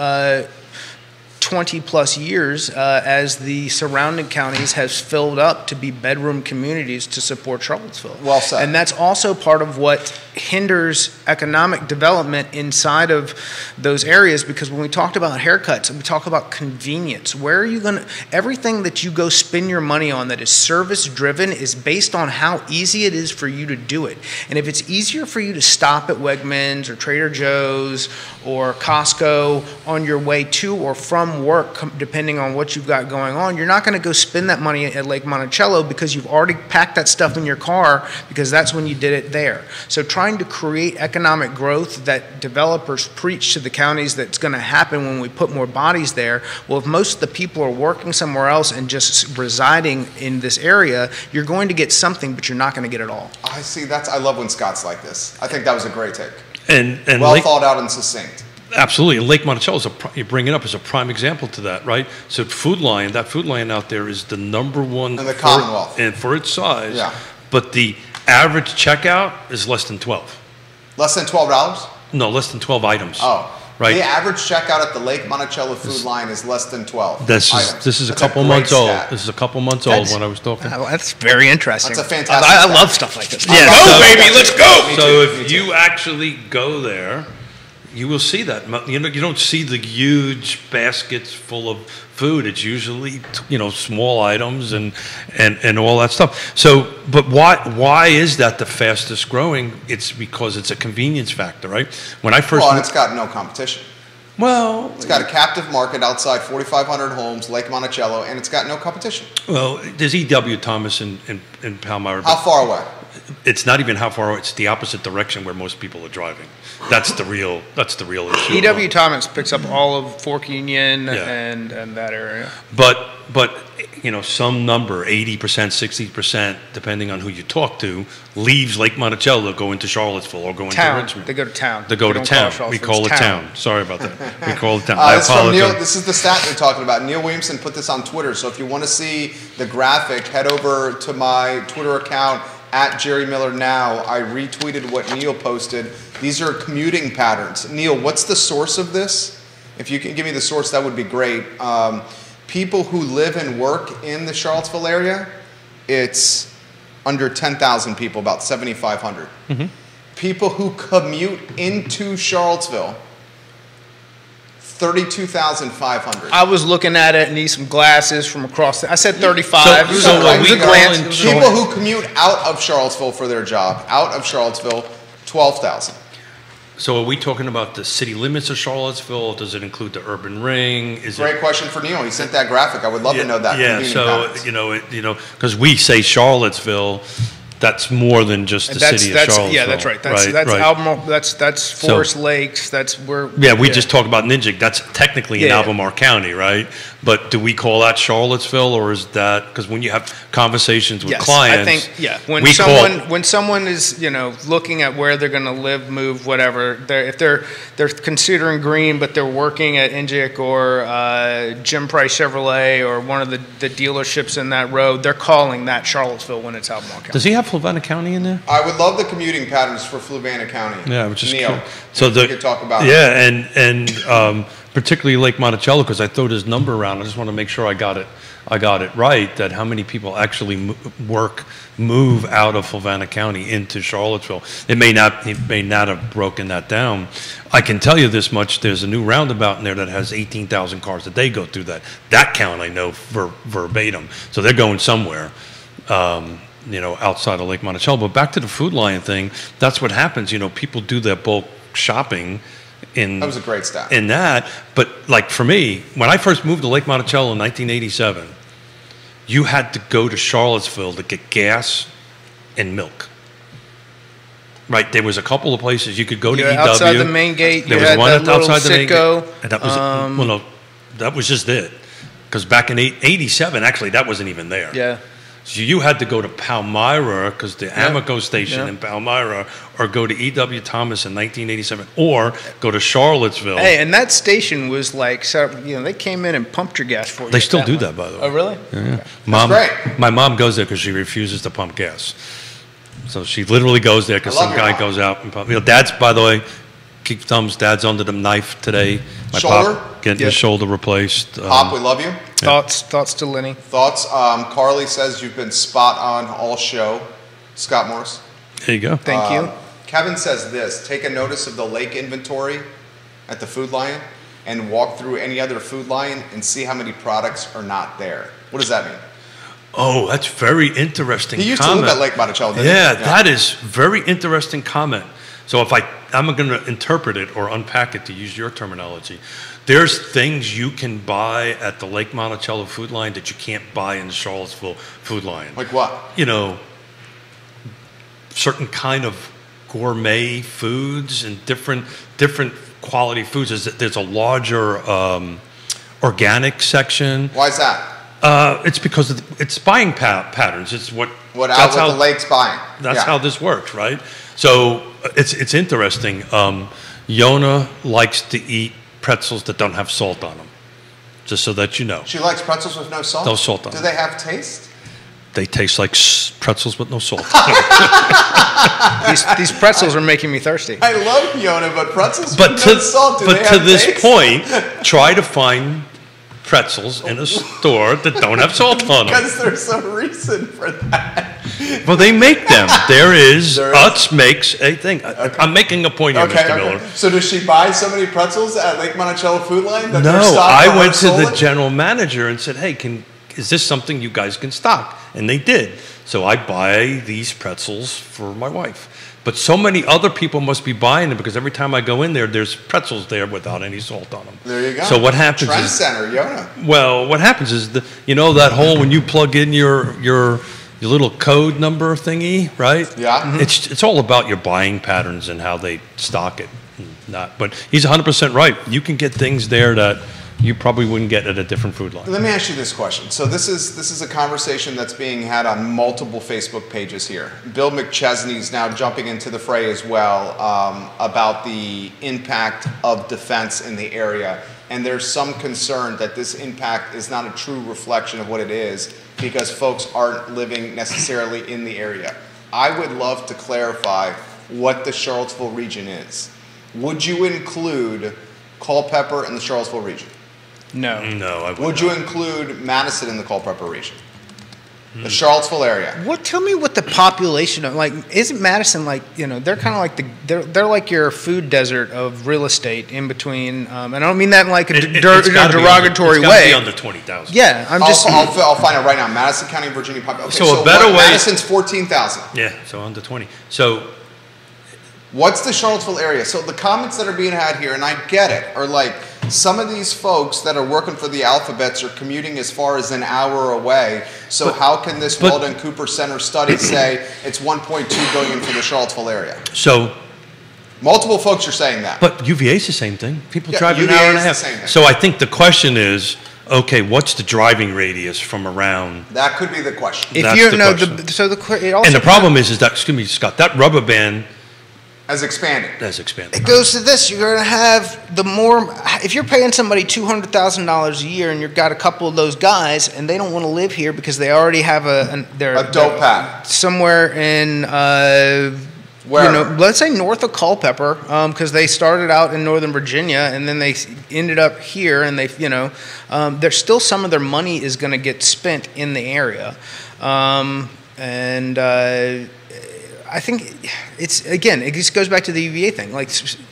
20 plus years as the surrounding counties has filled up to be bedroom communities to support Charlottesville. Well said. And that's also part of what hinders economic development inside of those areas, because when we talked about haircuts and we talk about convenience, where are you going to, everything that you go spend your money on that is service driven is based on how easy it is for you to do it. And if it's easier for you to stop at Wegmans or Trader Joe's or Costco on your way to or from some work depending on what you've got going on, you're not going to go spend that money at Lake Monticello because you've already packed that stuff in your car because that's when you did it there. So trying to create economic growth that developers preach to the counties that's going to happen when we put more bodies there. Well, if most of the people are working somewhere else and just residing in this area, you're going to get something, but you're not going to get it all. I see. I love when Scott's like this. I think that was a great take. And well thought out and succinct. Absolutely. And Lake Monticello, you bring it up as a prime example to that, right? So Food Lion, that Food Lion out there is the #1 in the Commonwealth. And for its size. Yeah. But the average checkout is less than 12. Less than $12? No, less than 12 items. Oh. Right. The average checkout at the Lake Monticello Food Lion is less than 12 items. This is That's a couple great months old. stat. This is a couple months old when I was talking. That's very interesting. That's a fantastic I stat. love stuff like this. Yeah, Go, baby, let's go! Me So too, me if too. you actually go there, you will see that. You don't see the huge baskets full of food. It's usually small items and all that stuff. So, but why is that the fastest growing? It's because it's a convenience factor, right? When I first Well, and it's got no competition. well, It's got a captive market outside 4,500 homes, Lake Monticello, and it's got no competition. well, there's E.W. Thomas in Palmyra. How far away? It's not even how far away. It's the opposite direction where most people are driving. That's the real issue. E.W. Thomas picks up all of Fork Union Yeah. and that area. But some number, 80%, 60%, depending on who you talk to, leaves Lake Monticello to go into Charlottesville or go into Town. Richmond. They go to town. They go We to don't call it town. We Charlottesville, call it it's town. Sorry about that. We call it town. I This is from Neil. apologize. This is the stat they're talking about. Neil Williamson put this on Twitter. So if you want to see the graphic, head over to my Twitter account at Jerry Miller Now. I retweeted what Neil posted. These are commuting patterns. Neil, what's the source of this? If you can give me the source, that would be great. People who live and work in the Charlottesville area, it's under 10,000 people, about 7,500. Mm-hmm. People who commute into Charlottesville, 32,500. I was looking at it and need some glasses from across. I said 35. So- It was so a- what it was we a glance. call in It was a People glance. who commute out of Charlottesville for their job, out of Charlottesville, 12,000. So are we talking about the city limits of Charlottesville? Does it include the urban ring? Is it? Great question for Neil. He sent that graphic. I would love to know that. Yeah. Convenient So patterns. because we say Charlottesville, that's more than just the city of Charlottesville. Yeah, that's right. That's right. Albemarle. That's Forest Lakes. That's where. Yeah, we just talked about Ninjik. That's technically in Yeah. Albemarle County, right? But do we call that Charlottesville, or is that because when you have conversations with Yes, clients, I think when we when someone is looking at where they're going to live, move, whatever, if they're considering green but they're working at Injik or Jim Price Chevrolet or one of the dealerships in that road, they're calling that Charlottesville when it's Albemarle County. does he have Fluvanna County in there? I would love the commuting patterns for Fluvanna County. Yeah, which is Neil. so we could talk about it. Yeah, and particularly Lake Monticello, because I threw this number around. I just want to make sure I got it right. That how many people actually move out of Fluvanna County into Charlottesville. It may not have broken that down. I can tell you this much: there's a new roundabout in there that has 18,000 cars a day go through that. That count I know verbatim. So they're going somewhere. Outside of Lake Monticello. But back to the Food Lion thing, that's what happens. People do their bulk shopping That was a great stat. in that. But like for me, when I first moved to Lake Monticello in 1987, you had to go to Charlottesville to get gas and milk. Right, there was a couple of places you could go to EW. Outside the main gate, There you was had one that little outside the main Citgo. gate, and that was that was just it. Because back in '87, actually, that wasn't even there. Yeah. So you had to go to Palmyra because the Amoco station Yeah. in Palmyra, or go to E.W. Thomas in 1987, or go to Charlottesville. Hey, and that station was like, they came in and pumped your gas for you. They still do way. that, by the way. Oh, really? Yeah. Mom, great. My mom goes there because she refuses to pump gas. So she literally goes there because I love some your guy mom. goes out and pump. Dad's, by the way, keep thumbs. Dad's under the knife today. My Shoulder? pop getting Yeah. his shoulder replaced. Pop, we love you. Thoughts to Lenny? Thoughts? Carly says you've been spot on all show. Scott Morris. There you go. Thank you. Kevin says this: take a notice of the lake inventory at the Food Lion and walk through any other Food Lion and see how many products are not there. What does that mean? Oh, that's very interesting. He used comment. to live at Lake Monticello, didn't Yeah, he? that is very interesting comment. So if I'm going to interpret it or unpack it, to use your terminology, there's things you can buy at the Lake Monticello food line that you can't buy in the Charlottesville food line. Like what? You know, certain kind of gourmet foods and different quality foods. There's a larger organic section. Why is that? It's because it's buying patterns. It's what the lake's buying. That's how this works, right? So it's interesting. Yonna likes to eat pretzels that don't have salt on them, just so that you know. She likes pretzels with no salt? No salt on them. them. Do they have taste? They taste like pretzels with no salt. These pretzels are making me thirsty. I love Yonna, but pretzels with no salt, do they have taste? But to this point, try to find pretzels in a store that don't have salt on them. Because there's some reason for that. Well, they make them. Utz makes a thing. Okay. I'm making a point here, Mr. Miller. So does she buy so many pretzels at Lake Monticello Food Line that no, they're stocked? I went to the general manager and said, hey, is this something you guys can stock? And they did. So I buy these pretzels for my wife. But so many other people must be buying them because every time I go in there, there's pretzels there without any salt on them. There you go. So what happens Trend center, Yonna. Well, what happens is, that hole when you plug in your little code number thingy, right? Yeah. Mm-hmm. It's all about your buying patterns and how they stock it. But he's 100% right. You can get things there that you probably wouldn't get at a different food line. Let me ask you this question. So this is a conversation that's being had on multiple Facebook pages here. Bill McChesney's now jumping into the fray as well about the impact of defense in the area. And there's some concern that this impact is not a true reflection of what it is because folks aren't living necessarily in the area. I would love to clarify what the Charlottesville region is. Would you include Culpeper in the Charlottesville region? No. No, I would you include Madison in the Culpeper region? The Charlottesville area. Tell me what the population of, isn't Madison they're kind of like they're like your food desert of real estate in between, and I don't mean that in like a derogatory way. It's under 20,000. Yeah, I'll find out right now. Madison County, Virginia population. Okay, so a better way. Madison's 14,000. Yeah, so under 20. So what's the Charlottesville area? So the comments that are being had here, and I get it, are like some of these folks that are working for the Alphabets are commuting as far as an hour away. So how can this Weldon Cooper Center study say it's 1.2 billion for the Charlottesville area? So multiple folks are saying that. But UVA is the same thing. People drive an hour and a half. So I think the question is, okay, what's the driving radius from around? That could be the question. If you know, and the problem is that, excuse me, Scott, that rubber band has expanded. It goes to this. You're going to have if you're paying somebody $200,000 a year and you've got a couple of those guys and they don't want to live here because they already have a dope pack somewhere in, let's say north of Culpeper, because they started out in Northern Virginia and then they ended up here and there's still some of their money is going to get spent in the area. I think it just goes back to the UVA thing. Like,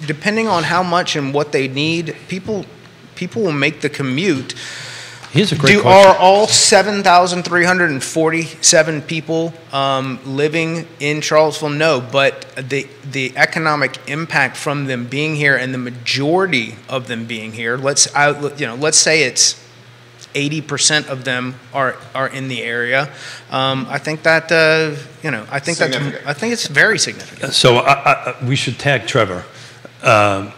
depending on how much and what they need, people will make the commute. Here's a great question. Are all 7,347 people living in Charlottesville? No, but the economic impact from them being here and the majority of them being here, let's say it's 80% of them are in the area. I think that I think it's very significant. So we should tag Trevor. And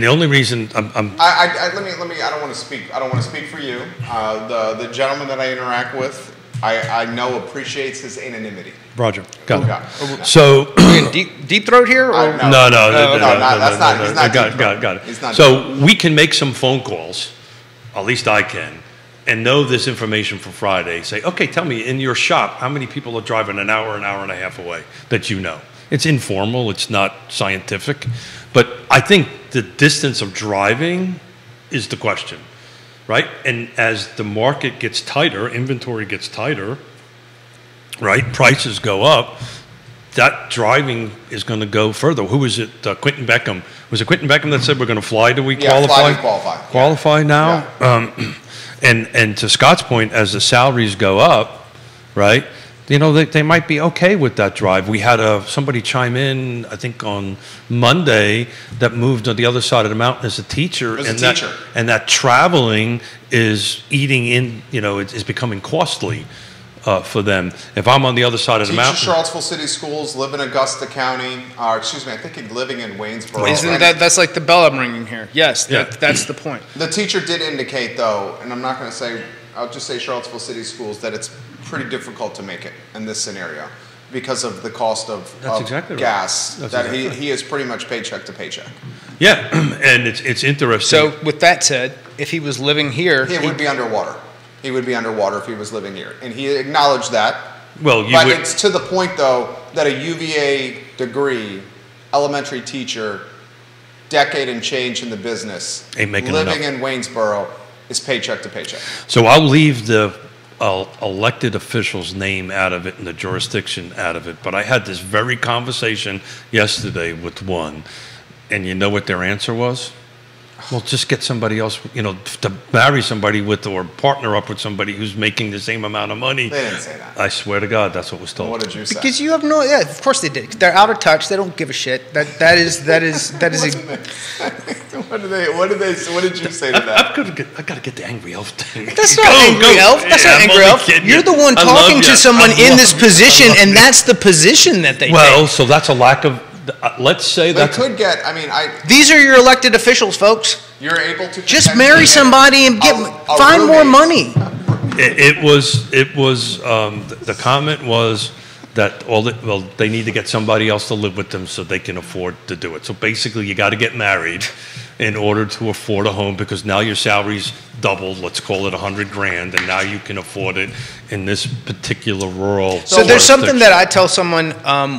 the only reason I don't want to speak. I don't want to speak for you. The gentleman that I interact with, I know appreciates his anonymity. Roger, got it. So deep throat here? Or? No, that's not. He's not. Got it. So we can make some phone calls. At least I can. And know this information for Friday. Say, okay, tell me in your shop how many people are driving an hour and a half away that you know. It's informal. It's not scientific. But I think the distance of driving is the question, right? And as the market gets tighter, inventory gets tighter, right? Prices go up. That driving is going to go further. Who was it? Quentin Beckham. Was it Quentin Beckham that said we're going to fly? Do we qualify? Qualify now? Yeah. And to Scott's point, as the salaries go up, right? they might be okay with that drive. We had somebody chime in, I think on Monday, that moved on the other side of the mountain as a teacher. And that traveling is eating in, is becoming costly for them. If I'm on the other side of the mountain. Charlottesville City Schools, live in Augusta County, I think he's living in Waynesboro. That's like the bell I'm ringing here. Yes, that's the point. The teacher did indicate, though, and I'm not going to say, I'll just say Charlottesville City Schools, that it's pretty difficult to make it in this scenario because of the cost of gas. He is pretty much paycheck to paycheck. Yeah, and it's interesting. So with that said, if he was living here, he would be underwater. He would be underwater if he was living here, and he acknowledged that. Well, it's to the point though that a UVA degree, elementary teacher, decade and change in the business, living in Waynesboro, is paycheck to paycheck. So I'll leave the elected official's name out of it and the jurisdiction out of it. But I had this very conversation yesterday with one, and you know what their answer was? Well, just get somebody else, to marry somebody with or partner up with somebody who's making the same amount of money. They didn't say that. I swear to God, that's what was told. What did you say? Because you have of course they did. They're out of touch. They don't give a shit. That is. What did you say to that? I gotta get the angry elf thing. That's not angry elf. That's not angry elf. You're the one talking to someone in this position, and that's the position that they take. Well, so that's a lack of. Let's say that could get. These are your elected officials, folks. You're able to just marry somebody and find more money. It was. The comment was that they need to get somebody else to live with them so they can afford to do it. So basically, you got to get married in order to afford a home because now your salary's doubled. Let's call it $100,000, and now you can afford it in this particular rural. So there's something that I tell someone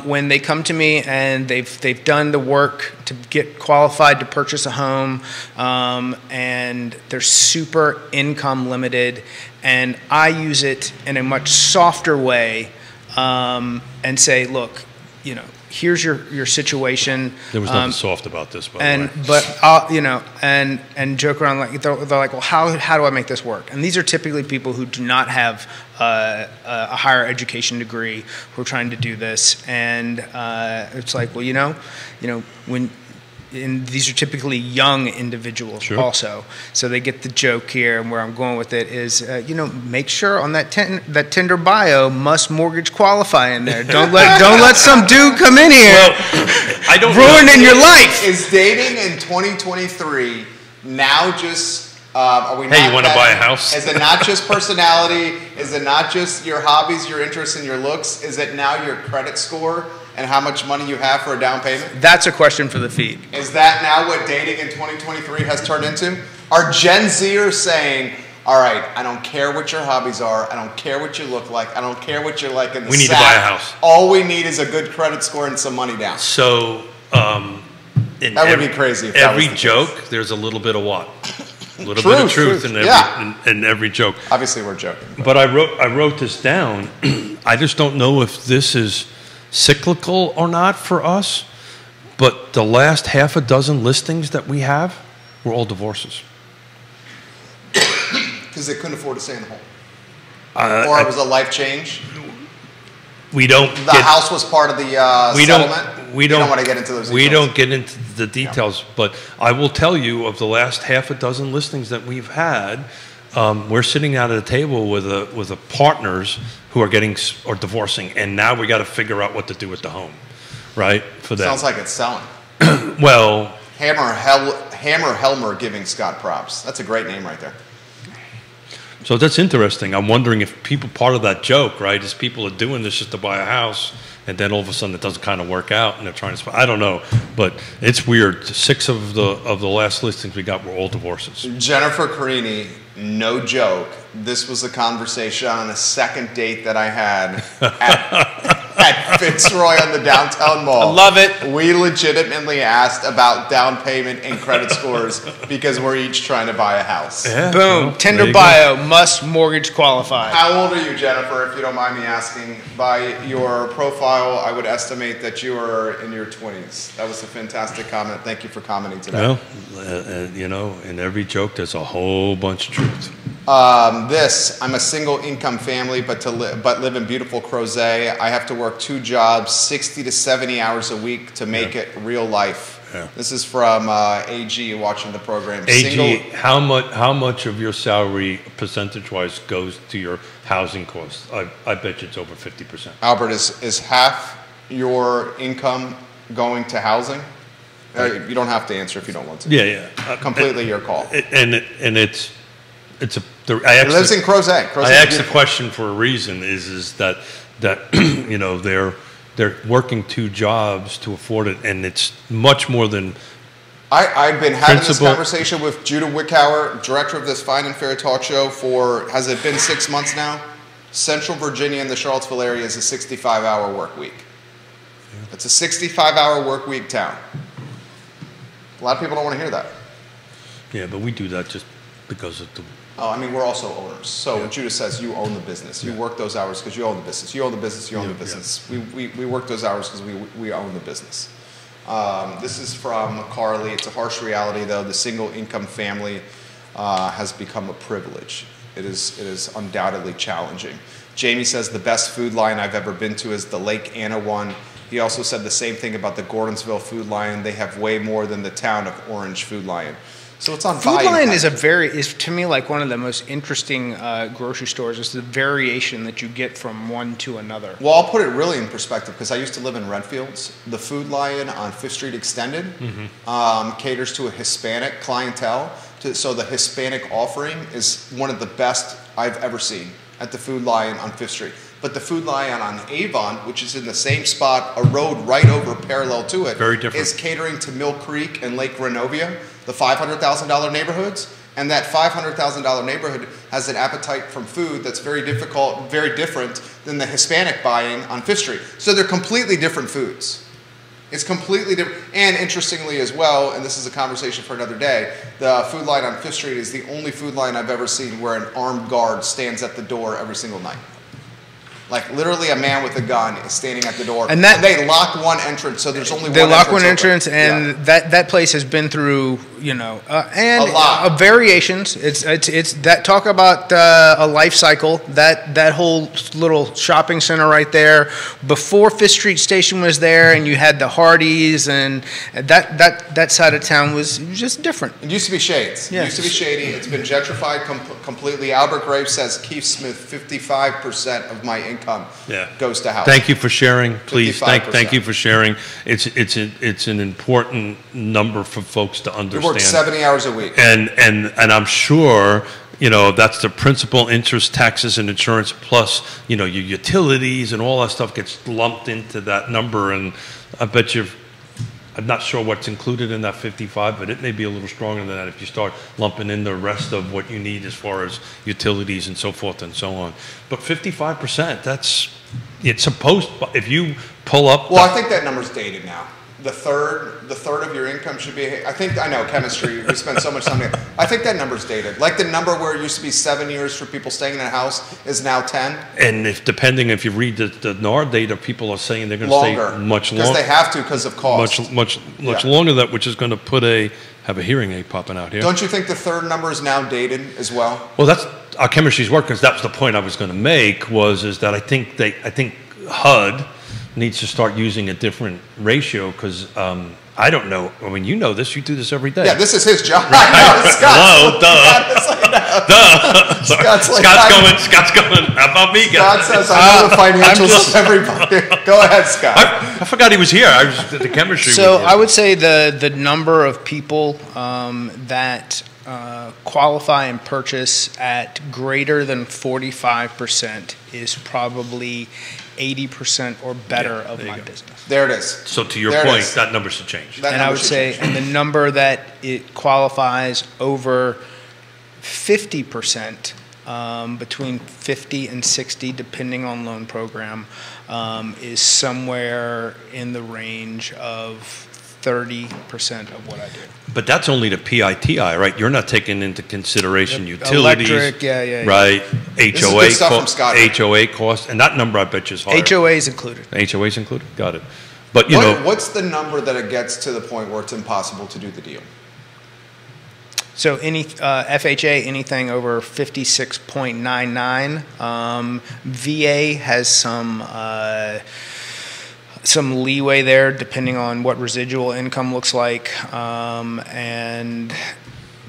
when they come to me and they've done the work to get qualified to purchase a home, and they're super income limited, and I use it in a much softer way and say, look, here's your situation. There was nothing soft about this, by the way. But and joke around like they're like, well, how do I make this work? And these are typically people who do not have a higher education degree who are trying to do this, and it's like, well, and these are typically young individuals also. So they get the joke here, and where I'm going with it is, make sure on that Tinder bio must mortgage qualify in there. Don't let some dude come in here ruining your life. Is dating in 2023 now just? Are we? Hey, you want to buy a house? Is it not just personality? Is it not just your hobbies, your interests, and your looks? Is it now your credit score? And how much money you have for a down payment? That's a question for the feed. Is that now what dating in 2023 has turned into? Are Gen Zers saying, all right, I don't care what your hobbies are, I don't care what you look like, I don't care what you're like in the We need to buy a house. All we need is a good credit score and some money down. So, that would be crazy. If every joke, there's a little bit of what? A little bit of truth in every joke. Obviously, we're joking. But I wrote this down. I just don't know if this is cyclical or not for us, but the last half a dozen listings that we have were all divorces. Because they couldn't afford to stay in the home. Or it was a life change. The house was part of the settlement. We don't want to get into those details. We don't get into the details, but I will tell you of the last half a dozen listings that we've had, we're sitting out at a table with the partners who are divorcing, and now we got to figure out what to do with the home, right? For them. Sounds like it's selling. Well, Hammer Helmer giving Scott props. That's a great name right there. So that's interesting. I'm wondering if part of that joke, right, is people are doing this just to buy a house, and then all of a sudden it doesn't kind of work out, and they're trying to. I don't know, but it's weird. 6 of the last listings we got were all divorces. Jennifer Carini, no joke. This was a conversation on a second date that I had at Fitzroy on the downtown mall. I love it. We legitimately asked about down payment and credit scores because we're each trying to buy a house. Yeah, boom. Tinder bio, must mortgage qualify. How old are you, Jennifer, if you don't mind me asking? By your profile, I would estimate that you are in your 20s. That was a fantastic comment. Thank you for commenting today. Well, in every joke, there's a whole bunch of truth. I'm a single income family, but live in beautiful Crozet. I have to work 2 jobs, 60 to 70 hours a week to make it real life. Yeah. This is from AG watching the program. AG, how much of your salary percentage-wise goes to your housing costs? I bet you it's over 50%. Albert, is half your income going to housing? You don't have to answer if you don't want to. Yeah. Completely your call. He lives in Crozet. I asked the question for a reason. Is that you know they're working 2 jobs to afford it, and it's much more than. I've been having this conversation with Judah Wickhauer, director of this Fine and Fair talk show, has it been 6 months now? Central Virginia and the Charlottesville area is a 65-hour work week. Yeah. It's a 65-hour work week town. A lot of people don't want to hear that. Yeah, but we do that just because of the. Oh, I mean, we're also owners. So Judah says you own the business. You work those hours because you own the business. You own the business, you own the business. Yeah. We work those hours because we own the business. This is from Carly. It's a harsh reality, though. The single income family has become a privilege. It is undoubtedly challenging. Jamie says the best food line I've ever been to is the Lake Anna one. He also said the same thing about the Gordonsville Food Lion. They have way more than the town of Orange Food Lion. So it's on Food Lion is to me like one of the most interesting grocery stores. It's the variation that you get from one to another. Well, I'll put it really in perspective because I used to live in Redfields. The Food Lion on 5th Street Extended caters to a Hispanic clientele. So the Hispanic offering is one of the best I've ever seen at the Food Lion on 5th Street. But the Food Lion on Avon, which is in the same spot, a road right over parallel to it, very different, is catering to Mill Creek and Lake Renovia, the $500,000 neighborhoods. And that $500,000 neighborhood has an appetite from food that's very different than the Hispanic buying on 5th Street. So they're completely different foods. It's completely different. And interestingly as well, and this is a conversation for another day, the Food Lion on 5th Street is the only Food Lion I've ever seen where an armed guard stands at the door every single night. Like literally a man with a gun is standing at the door. And they lock one entrance, so there's only one entrance. They lock one entrance, and that place has been through, and a lot of variations. It's that talk about a life cycle. That whole little shopping center right there before 5th Street Station was there, and you had the Hardee's, and that side of town was just different. It used to be Shades. Yes. It used to be shady. It's been gentrified completely. Albert Graves says Keith Smith, 55% of my income goes to housing. Thank you for sharing. Please, thank you for sharing. It's an important number for folks to understand. We work 70 hours a week, and I'm sure that's the principal, interest, taxes, and insurance, plus your utilities and all that stuff gets lumped into that number. And I bet I'm not sure what's included in that 55, but it may be a little stronger than that if you start lumping in the rest of what you need as far as utilities and so forth and so on. But 55%, it's supposed, if you pull up. Well, I think that number's dated now. The third of your income should be, I know chemistry, we spend so much time here. I think that number's dated. Like the number where it used to be 7 years for people staying in a house is now 10. And if you read the NAR data, people are saying they're going to stay much longer. Because they have to because of cost. Much longer than that, which is going to have a hearing aid popping out here. Don't you think the third number is now dated as well? Well, that's our chemistry's work, because that was the point I was going to make, is that I think HUD needs to start using a different ratio, because I don't know. I mean, you know this. You do this every day. Yeah, this is his job. Right. I know, Scott. Hello, duh. Scott's going. How about me, guys? Scott says, I know the financials of everybody. Go ahead, Scott. I forgot he was here. I was at the chemistry. So I would say the number of people that qualify and purchase at greater than 45% is probably 80% or better of my business. There it is. So to your point, that number should change. And I would say, and the number that it qualifies over 50%, between 50 and 60, depending on loan program, is somewhere in the range of 30% of what I do. But that's only the PITI, right? You're not taking into consideration utilities, electric, right? HOA cost, and that number I bet you is higher. HOA is included. HOA is included. Got it. But what's the number that it gets to the point where it's impossible to do the deal? So any FHA, anything over 56.99. VA has some leeway there depending on what residual income looks like, and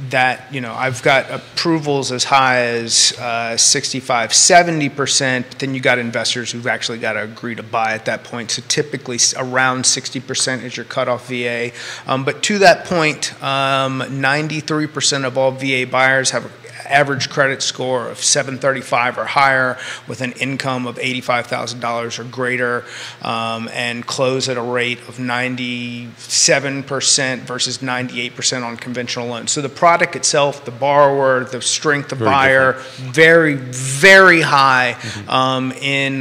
that, I've got approvals as high as 65-70%, but then you got investors who've actually got to agree to buy at that point. So typically around 60% is your cutoff VA. But to that point, 93% of all VA buyers have average credit score of 735 or higher with an income of $85,000 or greater, and close at a rate of 97% versus 98% on conventional loans. So the product itself, the borrower, the strength of buyer, very, very high in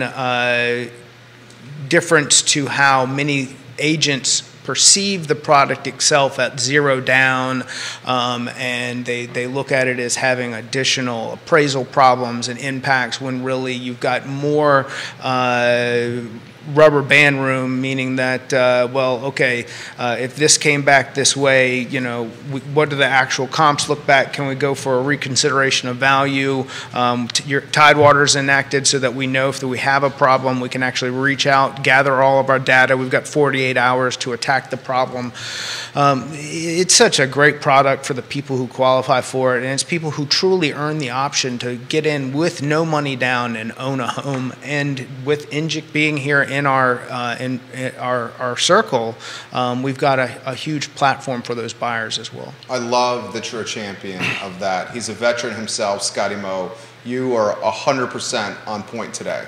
difference to how many agents perceive the product itself at 0 down, and they look at it as having additional appraisal problems and impacts when really you've got more rubber band room, meaning that, if this came back this way, what do the actual comps look back? Can we go for a reconsideration of value? Your Tidewater's enacted so that we know if we have a problem, we can actually reach out, gather all of our data. We've got 48 hours to attack the problem. It's such a great product for the people who qualify for it, and it's people who truly earn the option to get in with no money down and own a home. And with Injic being here in our circle, we've got a huge platform for those buyers as well. I love that you're a champion of that. He's a veteran himself, Scotty Moe. You are 100% on point today.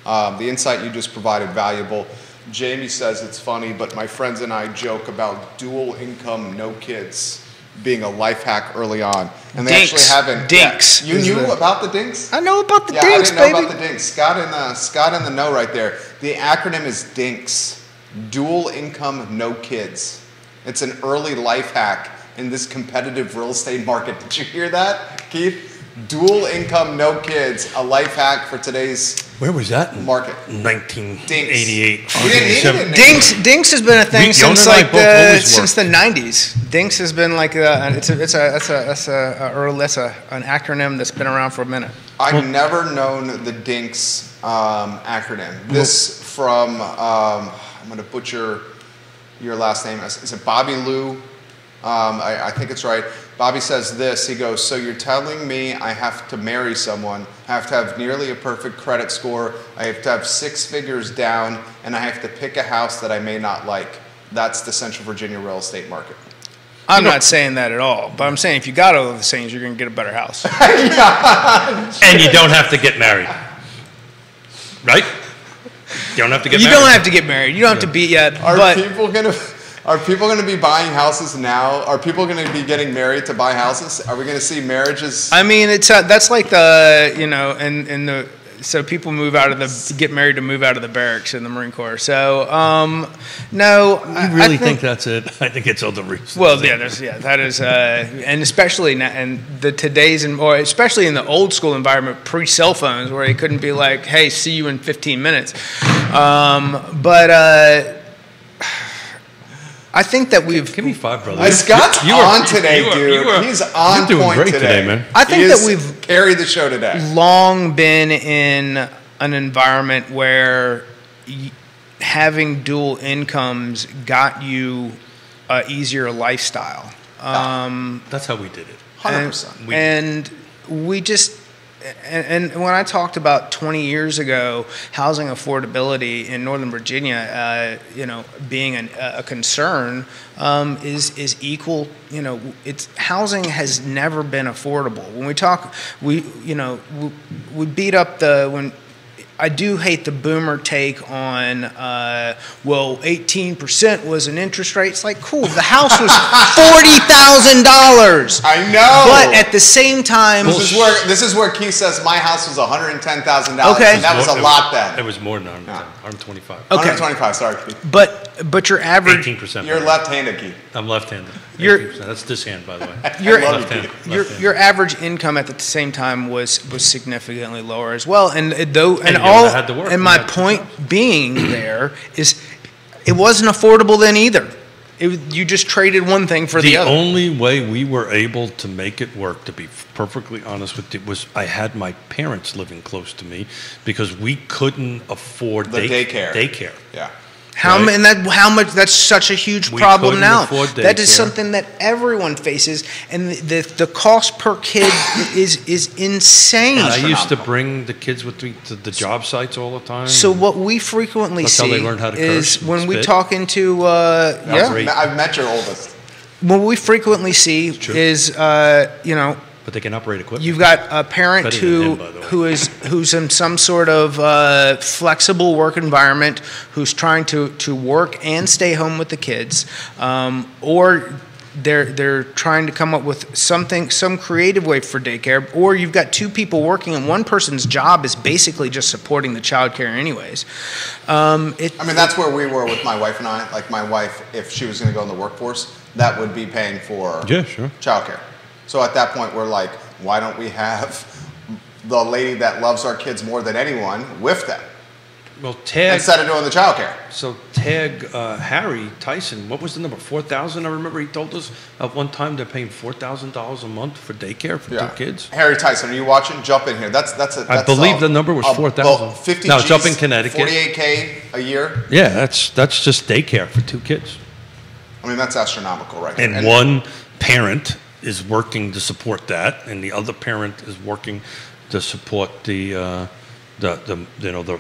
The insight you just provided, valuable. Jamie says it's funny, but my friends and I joke about dual income, no kids being a life hack early on. And they actually haven't. Dinks. Yeah. You knew about the dinks? I know about the dinks, I didn't know baby. about the dinks. Scott in the know right there. The acronym is DINKS. Dual income, no kids. It's an early life hack in this competitive real estate market. Did you hear that, Keith? Dual income, no kids, a life hack for today's Where was that? Market. 1988. We didn't need it. Dinks has been a thing since Yonna and I since the 90s. Dinks has been like an acronym that's been around for a minute. I've never known the DINKS acronym. This from I'm going to butcher your last name. Is it Bobby Lou? I think it's right. Bobby says this, he goes, so you're telling me I have to marry someone, I have to have nearly a perfect credit score, I have to have 6 figures down, and I have to pick a house that I may not like. That's the Central Virginia real estate market. I'm not saying that at all, but I'm saying if you got all of the things, you're going to get a better house. And you don't have to get married. Right? You don't have to get married. You don't have to get married. You don't have to be yet. Are people going to be buying houses now? Are people going to be getting married to buy houses? Are we going to see marriages? I mean, that's like so people get married to move out of the barracks in the Marine Corps. So no, I really think that's it. I think it's all the reasons. Well, that is, and especially or especially in the old school environment, pre-cell phones, where you couldn't be like, "Hey, see you in 15 minutes." I think that Give me 5, brother. Scott's on today, dude. He's on doing point great today, man. I think that we've carried the show today. Long been in an environment where having dual incomes got you an easier lifestyle. That's how we did it. 100%. And we just... And when I talked about 20 years ago, housing affordability in Northern Virginia, being a concern, is equal. Housing has never been affordable. When we talk, we beat up I do hate the boomer take on, 18% was an interest rate. It's like, cool, the house was $40,000. I know. But at the same time... This is where Keith says my house was $110,000. Okay. And that was a lot then. It was more than 125. Okay. 125, sorry, Keith. But your average... 18%. You're left-handed, Keith. I'm left-handed. That's this hand, by the way. Your average income at the same time was significantly lower as well, my point being there is it wasn't affordable then either. You just traded one thing for the other. The only way we were able to make it work, to be perfectly honest with you, was I had my parents living close to me because we couldn't afford daycare. Yeah. How much? That's such a huge problem now. That is daycare. something that everyone faces, and the cost per kid is insane. And I used to bring the kids with me to the job sites all the time. So what we frequently That's see how they learn how to is curse when and we spit. talk into I've met your oldest. what we frequently see is But they can operate equipment. you've got a parent Better than him, by the way. who's in some sort of flexible work environment, who's trying to work and stay home with the kids, or they're trying to come up with some creative way for daycare, or you've got two people working and one person's job is basically just supporting the child care anyways. That's where we were with my wife and I. Like my wife, if she was going to go in the workforce, that would be paying for childcare. So at that point, we're like, why don't we have the lady that loves our kids more than anyone with them? Well, tag instead of doing the childcare. So tag Harry Tyson. What was the number? 4,000. I remember he told us at one time they're paying $4,000 a month for daycare for two kids. Harry Tyson, are you watching? Jump in here. I believe the number was 4,000. 50 No, G's, jump in Connecticut. 48K a year. Yeah, that's just daycare for two kids. I mean, that's astronomical, right? And one parent is working to support that, and the other parent is working to support the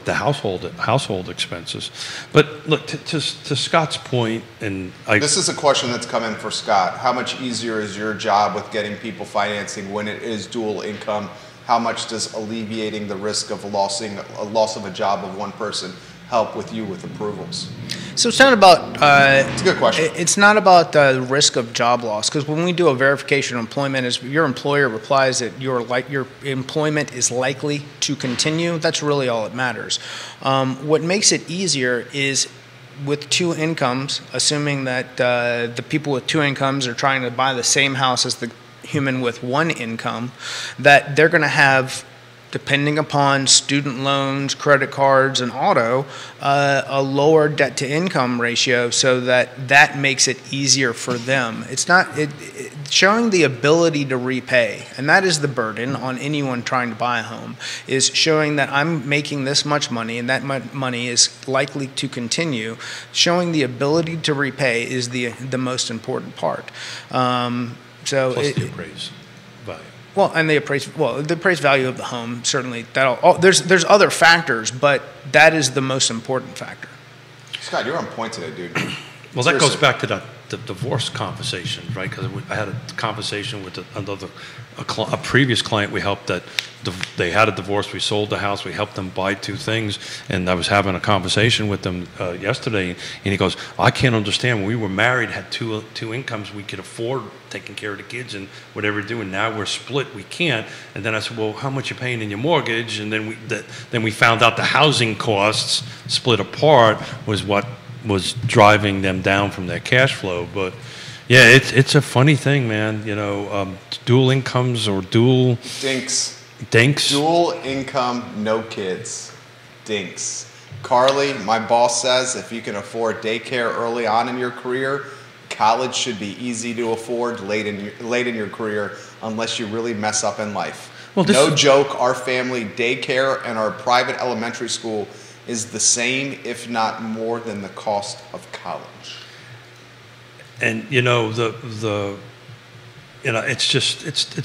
household expenses. But look, to Scott's point, and this is a question that's come in for Scott. How much easier is your job with getting people financing when it is dual income? How much does alleviating the risk of loss of a job of one person help with you with approvals? So it's not about. It's a good question. It's not about the risk of job loss, because when we do a verification of employment, is your employer replies that your employment is likely to continue. That's really all that matters. What makes it easier is with two incomes, assuming that the people with two incomes are trying to buy the same house as the human with one income, that they're going to have, depending upon student loans, credit cards, and auto, a lower debt-to-income ratio, so that makes it easier for them. It's not showing the ability to repay, and that is the burden on anyone trying to buy a home, is showing that I'm making this much money and that money is likely to continue. Showing the ability to repay is the most important part. Plus the appraised value. Well, and the appraised value of the home, certainly there's other factors, but that is the most important factor. Scott, you're on point today, dude. Well, that goes back to the divorce conversation, right? Because I had a conversation with a previous client we helped that they had a divorce. We sold the house. We helped them buy two things. And I was having a conversation with them yesterday, and he goes, I can't understand. When we were married, had two incomes, we could afford taking care of the kids and whatever we do. And now we're split, we can't. And then I said, well, how much you paying in your mortgage? And then we found out the housing costs split apart was what was driving them down from their cash flow. But yeah, it's a funny thing, man. Dual incomes or dual dinks. Dual income, no kids. Dinks. Carly, my boss says if you can afford daycare early on in your career, college should be easy to afford late in your career, unless you really mess up in life. Well, no joke, our family daycare and our private elementary school is the same, if not more, than the cost of college. And it's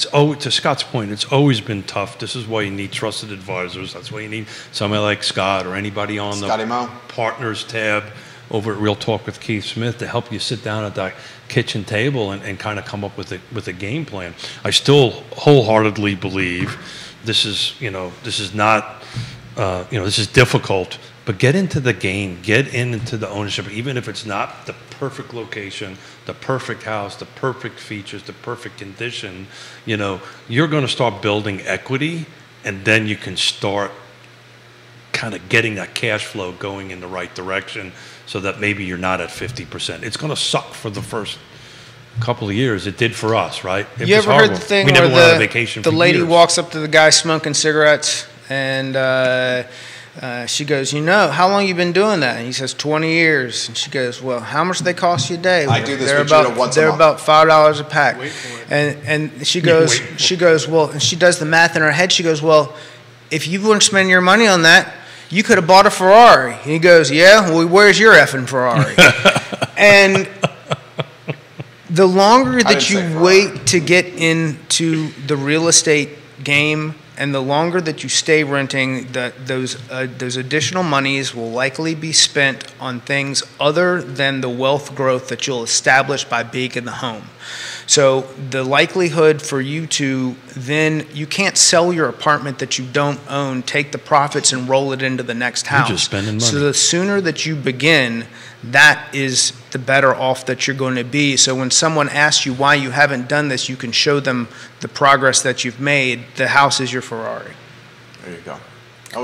always, to Scott's point, it's always been tough. This is why you need trusted advisors. That's why you need somebody like Scott or anybody on the partners tab over at Real Talk with Keith Smith to help you sit down at that kitchen table and kind of come up with a game plan. I still wholeheartedly believe this is difficult, but get into the game, get into the ownership, even if it's not the perfect location, the perfect house, the perfect features, the perfect condition. You're going to start building equity, and then you can start kind of getting that cash flow going in the right direction, so that maybe you're not at 50%. It's going to suck for the first couple of years. It did for us, right? You ever heard the thing where went on a vacation the lady walks up to the guy smoking cigarettes and She goes, how long you been doing that? And he says, 20 years. And she goes, well, how much do they cost you a day? I do this they're with about, Judah once a They're month. about $5 a pack. Wait for it. And she goes, well, and she does the math in her head. She goes, well, if you weren't spending your money on that, you could have bought a Ferrari. And he goes, yeah, well, where's your effing Ferrari? And the longer that you wait to get into the real estate game, and the longer that you stay renting, those additional monies will likely be spent on things other than the wealth growth that you'll establish by being in the home. So the likelihood for you to then, you can't sell your apartment that you don't own, take the profits and roll it into the next house. You're just spending money. So the sooner that you begin, that is the better off that you're going to be. So when someone asks you why you haven't done this, you can show them the progress that you've made. The house is your Ferrari. There you go. That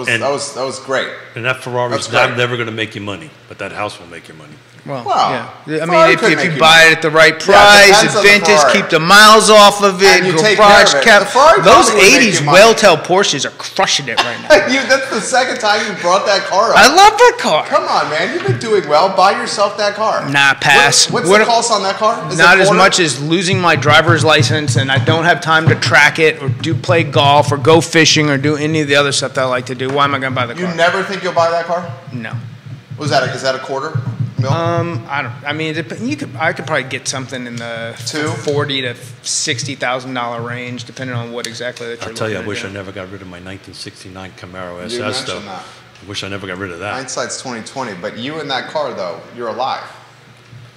was great. And that Ferrari's never going to make you money, but that house will make you money. Well, Wow. yeah. I mean, if you buy it at the right Yeah, price, depends on the vintage, Ferrari. keep the miles off of it, And you take garage care of it. cap. The Ferrari Those probably would make 80s you money. Welltail Porsches are crushing it right now. That's the second time you brought that car up. I love that car. Come on, man. You've been doing well. Buy yourself that car. Nah, pass. What's What- the cost on that car? Is Not it as $400? much as losing my driver's license, and I don't have time to track it or play golf or go fishing or do any of the other stuff that I like to do. Why am I going to buy the car? You never think you'll buy that car? No. Is that a quarter mil? I don't. I mean, I could probably get something in the $40,000 to $60,000 range, depending on what exactly that you're. I'll tell you, I looking wish to I do. never got rid of my 1969 Camaro You SS though. mentioned that. I wish I never got rid of that. Hindsight's 2020, but you in that car though, you're alive.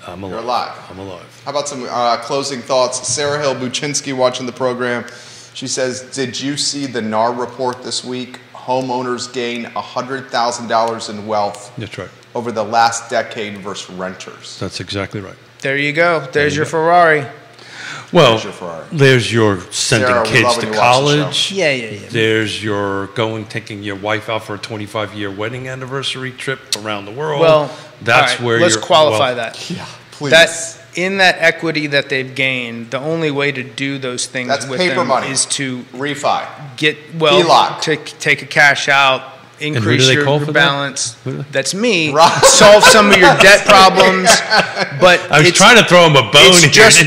I'm alive. You're alive. I'm alive. How about some closing thoughts? Sarah Hill Buczynski watching the program. She says, did you see the NAR report this week? Homeowners gain $100,000 in wealth That's right. over the last decade versus renters. That's exactly right. There you go. There's you your go. Ferrari. Well, There's your Ferrari. there's your sending Sarah, we kids love to when you watch the show. college. Yeah. There's your taking your wife out for a 25-year wedding anniversary trip around the world. Well, that's all right, where let's your qualify wealth- that. Yeah, please. That in that equity that they've gained, the only way to do those things That's with paper them money. is to Refi. get HELOC. to take a cash out, who increase do they your call for that? balance. That's me. Right. Solve some of your debt problems. But I was trying to throw him a bone it's here. just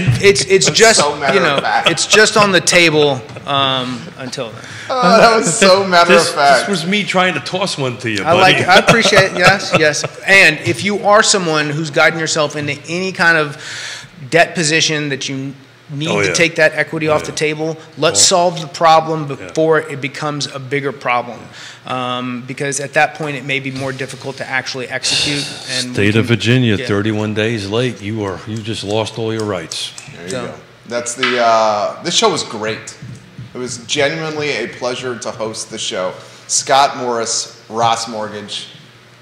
it's just so matter of fact. it's just on the table until then. Oh, that was so matter of fact. This was me trying to toss one to you, I buddy. I appreciate it. Yes. And if you are someone who's gotten yourself into any kind of debt position that you need Oh, to yeah. take that equity off the table, let's solve the problem before it becomes a bigger problem. Because at that point, it may be more difficult to actually execute. And State of Virginia, yeah. 31 days late. You just lost all your rights. There you So- go. That's this show was great. It was genuinely a pleasure to host the show. Scott Morris, Ross Mortgage.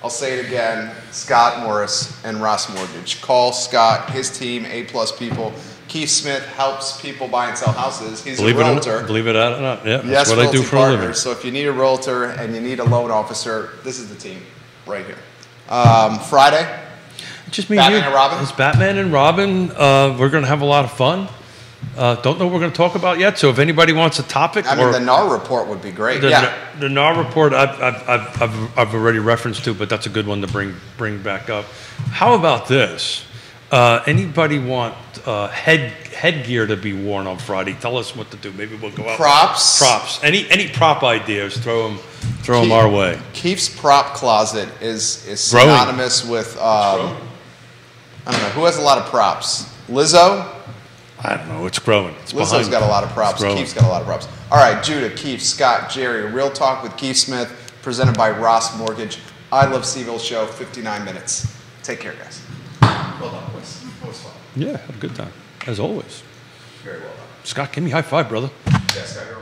I'll say it again, Scott Morris and Ross Mortgage. Call Scott, his team, A-plus people. Keith Smith helps people buy and sell houses. He's a realtor. Believe it or not, yeah, Yes, that's what I do Realty for a living. Partners. So if you need a realtor and you need a loan officer, this is the team right here. Friday, Just me Batman and you. and Robin? It's Batman and Robin. We're going to have a lot of fun. Don't know what we're going to talk about yet. So if anybody wants a topic, I mean, the NAR report would be great. the Yeah. NAR report, I've already referenced to, but that's a good one to bring back up. How about this? Anybody want headgear to be worn on Friday? Tell us what to do. Maybe we'll go out. Props. Any prop ideas? Throw them our way. Keith's prop closet is Growing. synonymous with I don't know who has a lot of props. Lizzo. I don't know. It's growing. It's Lizzo's behind got me. a lot of props. It's growing. Keith's got a lot of props. All right, Judah, Keith, Scott, Jerry. Real Talk with Keith Smith, presented by Ross Mortgage. I Love CVille show. 59 minutes. Take care, guys. Well done, boys. It was fun. Yeah, had a good time as always. Very well done. Scott, give me a high five, brother. Yeah, Scott, you're